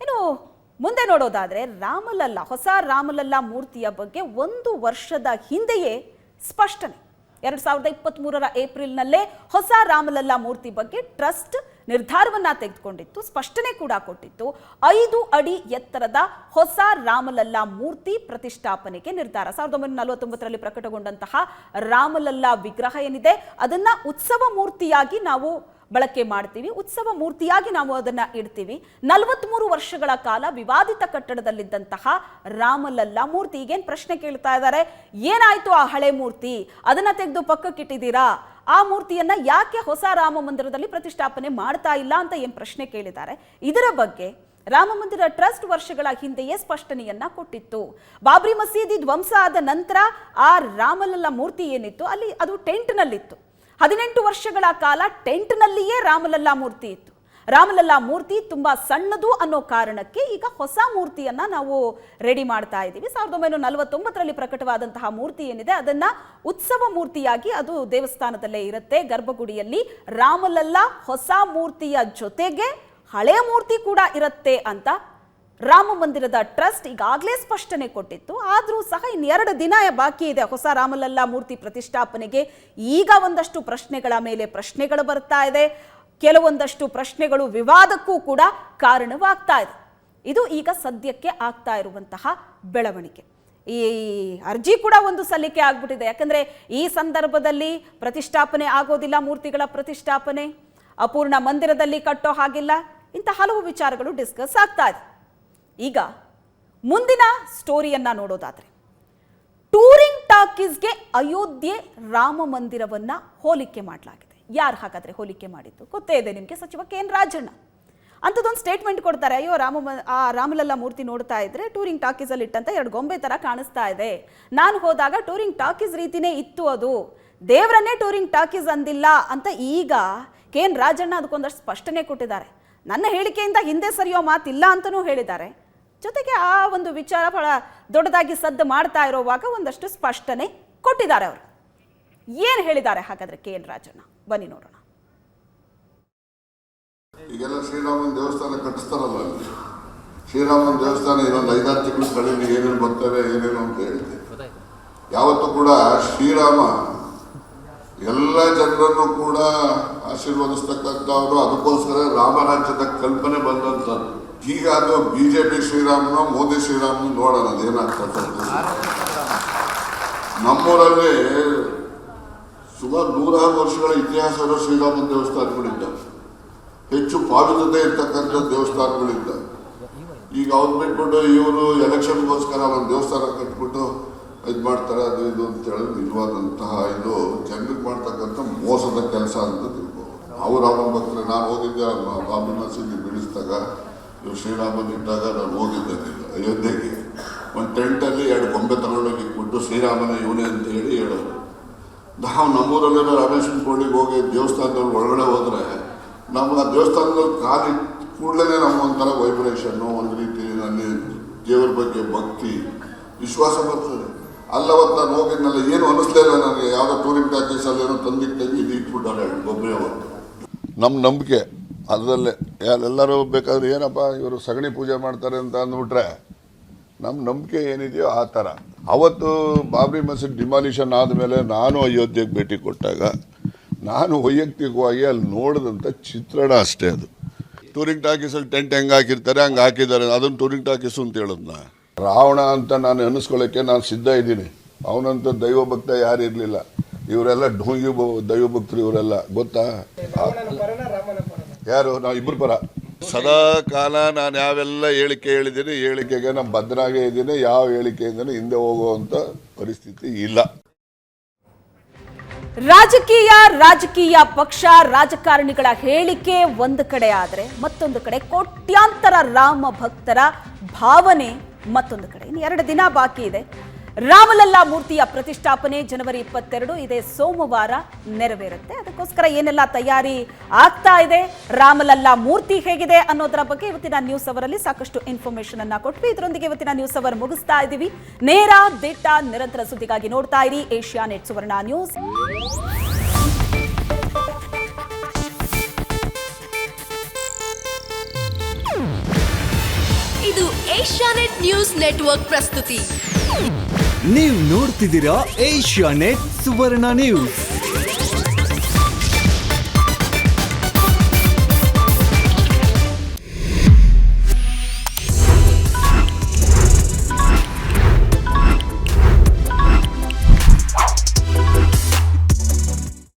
ಇನ್ನು ಮುಂದೆ ನೋಡೋದಾದರೆ ರಾಮಲಲ್ಲಾ, ಹೊಸ ರಾಮಲಲ್ಲಾ ಮೂರ್ತಿಯ ಬಗ್ಗೆ 1 ವರ್ಷದ ಹಿಂದೆಯೇ ಸ್ಪಷ್ಟನೆ. 2023ರ ಏಪ್ರಿಲ್ನಲ್ಲೇ ಹೊಸ ರಾಮಲಲ್ಲಾ ಮೂರ್ತಿ ಬಗ್ಗೆ ಟ್ರಸ್ಟ್ ನಿರ್ಧಾರವನ್ನ ತೆಗೆದುಕೊಂಡಿತ್ತು, ಸ್ಪಷ್ಟನೆ ಕೂಡ ಕೊಟ್ಟಿತ್ತು. 5 ಅಡಿ ಎತ್ತರದ ಹೊಸ ರಾಮಲಲ್ಲಾ ಮೂರ್ತಿ ಪ್ರತಿಷ್ಠಾಪನೆಗೆ ನಿರ್ಧಾರ. 1949ರಲ್ಲಿ ಪ್ರಕಟಗೊಂಡಂತಹ ರಾಮಲಲ್ಲಾ ವಿಗ್ರಹ ಏನಿದೆ ಅದನ್ನ ಉತ್ಸವ ಮೂರ್ತಿಯಾಗಿ ನಾವು ಬಳಕೆ ಮಾಡ್ತೀವಿ, ಉತ್ಸವ ಮೂರ್ತಿಯಾಗಿ ನಾವು ಅದನ್ನ ಇಡ್ತೀವಿ. 43 ವರ್ಷಗಳ ಕಾಲ ವಿವಾದಿತ ಕಟ್ಟಡದಲ್ಲಿದ್ದಂತಹ ರಾಮಲಲ್ಲಾ ಮೂರ್ತಿ, ಈಗೇನು ಪ್ರಶ್ನೆ ಕೇಳ್ತಾ ಇದ್ದಾರೆ, ಏನಾಯ್ತು ಆ ಹಳೆ ಮೂರ್ತಿ, ಅದನ್ನ ತೆಗೆದು ಪಕ್ಕಕ್ಕಿಟ್ಟಿದ್ದೀರಾ, ಆ ಮೂರ್ತಿಯನ್ನ ಯಾಕೆ ಹೊಸ ರಾಮ ಮಂದಿರದಲ್ಲಿ ಪ್ರತಿಷ್ಠಾಪನೆ ಮಾಡ್ತಾ ಇಲ್ಲ ಅಂತ ಏನು ಪ್ರಶ್ನೆ ಕೇಳಿದ್ದಾರೆ. ಇದರ ಬಗ್ಗೆ ರಾಮ ಮಂದಿರ ಟ್ರಸ್ಟ್ ವರ್ಷಗಳ ಹಿಂದೆಯೇ ಸ್ಪಷ್ಟನೆಯನ್ನ ಕೊಟ್ಟಿತ್ತು. ಬಾಬ್ರಿ ಮಸೀದಿ ಧ್ವಂಸ ಆದ ನಂತರ ಆ ರಾಮಲಲ್ಲಾ ಮೂರ್ತಿ ಏನಿತ್ತು ಅಲ್ಲಿ ಅದು ಟೆಂಟ್ನಲ್ಲಿತ್ತು. 18 ವರ್ಷಗಳ ಕಾಲ ಟೆಂಟ್ನಲ್ಲಿಯೇ ರಾಮಲಲ್ಲಾ ಮೂರ್ತಿ ಇತ್ತು. ರಾಮಲಲ್ಲಾ ಮೂರ್ತಿ ತುಂಬಾ ಸಣ್ಣದು ಅನ್ನೋ ಕಾರಣಕ್ಕೆ ಈಗ ಹೊಸ ಮೂರ್ತಿಯನ್ನ ನಾವು ರೆಡಿ ಮಾಡ್ತಾ ಇದ್ದೀವಿ. 1949ರಲ್ಲಿ ಪ್ರಕಟವಾದಂತಹ ಮೂರ್ತಿ ಏನಿದೆ ಅದನ್ನ ಉತ್ಸವ ಮೂರ್ತಿಯಾಗಿ ಅದು ದೇವಸ್ಥಾನದಲ್ಲೇ ಇರುತ್ತೆ, ಗರ್ಭಗುಡಿಯಲ್ಲಿ. ರಾಮಲಲ್ಲಾ ಹೊಸ ಮೂರ್ತಿಯ ಜೊತೆಗೆ ಹಳೆ ಮೂರ್ತಿ ಕೂಡ ಇರುತ್ತೆ ಅಂತ ರಾಮ ಮಂದಿರದ ಟ್ರಸ್ಟ್ ಈಗಾಗಲೇ ಸ್ಪಷ್ಟನೆ ಕೊಟ್ಟಿತ್ತು. ಆದರೂ ಸಹ ಇನ್ನು 2 ದಿನ ಬಾಕಿ ಇದೆ ಹೊಸ ರಾಮಲಲ್ಲಾ ಮೂರ್ತಿ ಪ್ರತಿಷ್ಠಾಪನೆಗೆ. ಈಗ ಒಂದಷ್ಟು ಪ್ರಶ್ನೆಗಳ ಮೇಲೆ ಪ್ರಶ್ನೆಗಳು ಬರ್ತಾ ಇದೆ, ಕೆಲವೊಂದಷ್ಟು ಪ್ರಶ್ನೆಗಳು ವಿವಾದಕ್ಕೂ ಕೂಡ ಕಾರಣವಾಗ್ತಾ ಇದೆ. ಇದು ಈಗ ಸದ್ಯಕ್ಕೆ ಆಗ್ತಾ ಇರುವಂತಹ ಬೆಳವಣಿಗೆ. ಈ ಅರ್ಜಿ ಕೂಡ ಒಂದು ಸಲ್ಲಿಕೆ ಆಗ್ಬಿಟ್ಟಿದೆ. ಯಾಕಂದ್ರೆ ಈ ಸಂದರ್ಭದಲ್ಲಿ ಪ್ರತಿಷ್ಠಾಪನೆ ಆಗೋದಿಲ್ಲ, ಮೂರ್ತಿಗಳ ಪ್ರತಿಷ್ಠಾಪನೆ ಅಪೂರ್ಣ ಮಂದಿರದಲ್ಲಿ ಕಟ್ಟೋ ಹಾಗಿಲ್ಲ, ಇಂಥ ಹಲವು ವಿಚಾರಗಳು ಡಿಸ್ಕಸ್ ಆಗ್ತಾ ಇದೆ. ಈಗ ಮುಂದಿನ ಸ್ಟೋರಿಯನ್ನ ನೋಡೋದಾದ್ರೆ, ಟೂರಿಂಗ್ ಟಾಕೀಸ್ಗೆ ಅಯೋಧ್ಯೆ ರಾಮ ಮಂದಿರವನ್ನ ಹೋಲಿಕೆ ಮಾಡಲಾಗಿದೆ. ಯಾರು ಹಾಗಾದ್ರೆ ಹೋಲಿಕೆ ಮಾಡಿದ್ದು ಗೊತ್ತೇ ಇದೆ ನಿಮಗೆ, ಸಚಿವ ಕೆ.ಎನ್. ರಾಜಣ್ಣ ಅಂಥದ್ದೊಂದು ಸ್ಟೇಟ್ಮೆಂಟ್ ಕೊಡ್ತಾರೆ. ಅಯ್ಯೋ ರಾಮಲಲ್ಲಾ ಮೂರ್ತಿ ನೋಡ್ತಾ ಇದ್ರೆ ಟೂರಿಂಗ್ ಟಾಕೀಸ್ ಅಲ್ಲಿ ಇಟ್ಟಂತ 2 ಗೊಂಬೆ ತರ ಕಾಣಿಸ್ತಾ ಇದೆ. ನಾನು ಹೋದಾಗ ಟೂರಿಂಗ್ ಟಾಕೀಸ್ ರೀತಿನೇ ಇತ್ತು, ಅದು ದೇವರನ್ನೇ ಟೂರಿಂಗ್ ಟಾಕೀಸ್ ಅಂದಿಲ್ಲ ಅಂತ ಈಗ ಕೆ.ಎನ್. ರಾಜಣ್ಣ ಅದಕ್ಕೊಂದಷ್ಟು ಸ್ಪಷ್ಟನೆ ಕೊಟ್ಟಿದ್ದಾರೆ. ನನ್ನ ಹೇಳಿಕೆಯಿಂದ ಹಿಂದೆ ಸರಿಯೋ ಮಾತಿಲ್ಲ ಅಂತಲೂ ಹೇಳಿದ್ದಾರೆ. ಜೊತೆಗೆ ಆ ಒಂದು ವಿಚಾರ ಬಹಳ ದೊಡ್ಡದಾಗಿ ಸದ್ದು ಮಾಡ್ತಾ ಇರೋವಾಗ ಒಂದಷ್ಟು ಸ್ಪಷ್ಟನೆ ಕೊಟ್ಟಿದ್ದಾರೆ. ಅವರು ಏನು ಹೇಳಿದ್ದಾರೆ ಹಾಗಾದ್ರೆ ಕೆ.ಎನ್. ರಾಜಣ್ಣ, ಬನ್ನಿ ನೋಡೋಣ. ಈಗೆಲ್ಲ ಶ್ರೀರಾಮನ ದೇವಸ್ಥಾನ ಕಟ್ಟಿಸ್ತಾರಲ್ಲ, ಅಲ್ಲಿ ಶ್ರೀರಾಮನ ದೇವಸ್ಥಾನ ಇನ್ನೊಂದು 5-6 ತಿಂಗಳು ಕಳೆಯಲ್ಲಿ ಏನೇನು ಬರ್ತವೆ ಏನೇನು ಅಂತ ಹೇಳಿದೆ. ಯಾವತ್ತೂ ಕೂಡ ಶ್ರೀರಾಮ ಎಲ್ಲ ಜನರನ್ನು ಕೂಡ ಆಶೀರ್ವದಿಸ್ತಕ್ಕಂಥವ್ರು, ಅದಕ್ಕೋಸ್ಕರ ರಾಮರಾಜ್ಯದ ಕಲ್ಪನೆ ಬಂದಂಥದ್ದು. ಈಗ ಅದು ಬಿಜೆಪಿ ಶ್ರೀರಾಮನೋ ಮೋದಿ ಶ್ರೀರಾಮನೋ ನೋಡೋಣ ಅದೇನಾಗ್ತದೆ. ನಮ್ಮೂರಲ್ಲಿ ಸುಮಾರು 100 ವರ್ಷಗಳ ಇತಿಹಾಸ ಇರೋ ಶ್ರೀರಾಮನ ದೇವಸ್ಥಾನಗಳಿದ್ದಾವೆ, ಹೆಚ್ಚು ಪಾವಿತ್ರತೆ ಇರ್ತಕ್ಕಂಥ ದೇವಸ್ಥಾನಗಳಿದ್ದಾವೆ. ಈಗ ಅವ್ರು ಬಿಟ್ಬಿಟ್ಟು ಇವರು ಎಲೆಕ್ಷನ್ಗೋಸ್ಕರ ಒಂದು ದೇವಸ್ಥಾನ ಕಟ್ಬಿಟ್ಟು ಇದು ಮಾಡ್ತಾರೆ, ಅದು ಇದು ಅಂತ ಹೇಳಿ ನಿಜವಾದಂತಹ ಇದು ಜನರಿಗೆ ಮಾಡ್ತಕ್ಕಂಥ ಮೋಸದ ಕೆಲಸ ಅಂತ ತಿಳ್ಕೊ. ಅವ್ರು ರಾಮನ ಭಕ್ತರೆ. ನಾನು ಹೋಗಿದ್ದೆ ಬಾಬ್ರಿ ಮಸೀದಿ ಬೀಳಿಸಿದಾಗ, ಇವ್ರು ಶ್ರೀರಾಮನ್ ಇದ್ದಾಗ ನಾನು ಹೋಗಿದ್ದೆ ಅಯೋಧ್ಯೆಗೆ. ಒಂದು ಟೆಂಟಲ್ಲಿ 2 ಗೊಂಬೆ ತಗೊಂಡೋಗಿ ಇಟ್ಬಿಟ್ಟು ಶ್ರೀರಾಮನ ಇವನೇ ಅಂತ ಹೇಳಿ ಹೇಳೋರು. ನಾವು ನಮ್ಮೂರಲ್ಲಿರೋ ರಾಮೇಶ್ವರ ಕೋಡಿಗೆ ಹೋಗಿ ದೇವಸ್ಥಾನದಲ್ಲಿ ಒಳಗಡೆ ಹೋದರೆ ನಮ್ಗೆ ಆ ದೇವಸ್ಥಾನದಲ್ಲಿ ಕಾಲಿ ಕೂಡಲೇ ನಮ್ಗೆ ಒಂಥರ ವೈಬ್ರೇಷನ್ನು, ಒಂದು ರೀತಿ ಅಲ್ಲಿ ದೇವರ ಬಗ್ಗೆ ಭಕ್ತಿ ವಿಶ್ವಾಸ ಬರ್ತದೆ. ಅಲ್ಲವತ್ತು ನಾನು ಹೋಗಿದ್ನಲ್ಲ, ಏನು ಅನ್ನಿಸ್ಲೇ ಇಲ್ಲ ನನಗೆ. ಯಾವುದೋ ಟೂರಿಂಗ್ ಪ್ಯಾಕೇಜಲ್ಲಿ ಏನೋ ತಂದಿಟ್ಟು ಇದು ಇಟ್ಬಿಟ್ಟಾರೆ ಗೊಬ್ಬರ ಅವತ್ತು. ನಮ್ಮ ನಂಬಿಕೆ ಅದರಲ್ಲೇ ಎಲ್ಲರೂ ಬೇಕಾದ್ರೆ ಏನಪ್ಪ ಇವರು ಸಗಣಿ ಪೂಜೆ ಮಾಡ್ತಾರೆ ಅಂತ ಅಂದ್ಬಿಟ್ರೆ ನಮ್ಮ ನಂಬಿಕೆ ಏನಿದೆಯೋ ಆ ಥರ. ಅವತ್ತು ಬಾಬ್ರಿ ಮಸೀದ್ ಡಿಮಾಲಿಷನ್ ಆದಮೇಲೆ ನಾನು ಅಯೋಧ್ಯೆಗೆ ಭೇಟಿ ಕೊಟ್ಟಾಗ ನಾನು ವೈಯಕ್ತಿಕವಾಗಿ ಅಲ್ಲಿ ನೋಡಿದಂಥ ಚಿತ್ರಣ ಅಷ್ಟೇ. ಅದು ಟೂರಿಂಗ್ ಟಾಕೀಸಲ್ಲಿ ಟೆಂಟ್ ಹೆಂಗೆ ಹಾಕಿರ್ತಾರೆ ಹಂಗೆ ಹಾಕಿದ್ದಾರೆ, ಅದನ್ನು ಟೂರಿಂಗ್ ಟಾಕೀಸು ಅಂತ ಹೇಳೋದನ್ನ. ರಾವಣ ಅಂತ ನಾನು ಅನ್ನಿಸ್ಕೊಳ್ಳೋಕ್ಕೆ ನಾನು ಸಿದ್ಧ ಇದ್ದೀನಿ. ಅವನಂತ ದೈವ ಭಕ್ತ ಯಾರು ಇರಲಿಲ್ಲ. ಇವರೆಲ್ಲ ಢೋಂಗಿ ದೈವ ಭಕ್ತರು ಇವರೆಲ್ಲ ಗೊತ್ತಾ? ಯಾರು? ನಾವು ಇಬ್ಬರು ಪರ. ಸದಾ ಕಾಲ ನಾನು ಯಾವೆಲ್ಲ ಹೇಳಿಕೆ ಹೇಳಿದ್ದೀನಿ, ಹೇಳಿಕೆಗೆ ನಾನು ಬದ್ಧನಾಗೇ ಇದ್ದೀನಿ. ಯಾವ ಹೇಳಿಕೆಯಿಂದನೂ ಹಿಂದೆ ಹೋಗುವಂತ ಪರಿಸ್ಥಿತಿ ಇಲ್ಲ. ರಾಜಕೀಯ ಪಕ್ಷ ರಾಜಕಾರಣಿಗಳ ಹೇಳಿಕೆ ಒಂದು ಕಡೆ ಆದರೆ ಮತ್ತೊಂದು ಕಡೆ ಕೋಟ್ಯಾಂತರ ರಾಮ ಭಕ್ತರ ಭಾವನೆ ಮತ್ತೊಂದು ಕಡೆ. ಇನ್ನು 2 ದಿನ ಬಾಕಿ ಇದೆ. ರಾಮಲಲ್ಲಾ ಮೂರ್ತಿಯ ಪ್ರತಿಷ್ಠಾಪನೆ ಜನವರಿ 22 ಇದೇ ಸೋಮವಾರ ನೆರವೇರುತ್ತೆ. ಅದಕ್ಕೋಸ್ಕರ ಏನೆಲ್ಲ ತಯಾರಿ ಆಗ್ತಾ ಇದೆ, ರಾಮಲಲ್ಲಾ ಮೂರ್ತಿ ಹೇಗಿದೆ ಅನ್ನೋದರ ಬಗ್ಗೆ ಇವತ್ತಿನ ನ್ಯೂಸ್ ಅವರಲ್ಲಿ ಸಾಕಷ್ಟು ಇನ್ಫಾರ್ಮೇಶನ್ ಅನ್ನ ಕೊಟ್ವಿ. ಇದರೊಂದಿಗೆ ಇವತ್ತಿನ ನ್ಯೂಸ್ ಅವರ್ ಮುಗಿಸ್ತಾ ಇದ್ದೀವಿ. ನೇರ ದಿಟ್ಟ ನಿರಂತರ ಸುದ್ದಿಗಾಗಿ ನೋಡ್ತಾ ಇರಿ ಏಷ್ಯಾನೆಟ್ ಸುವರ್ಣ ನ್ಯೂಸ್. ಇದು ಏಷ್ಯಾನೆಟ್ ನ್ಯೂಸ್ ನೆಟ್ವರ್ಕ್ ಪ್ರಸ್ತುತಿ. ನೀವು ನೋಡ್ತಿದ್ದೀರಾ ಏಷ್ಯಾನೆಟ್ ಸುವರ್ಣ ನ್ಯೂಸ್.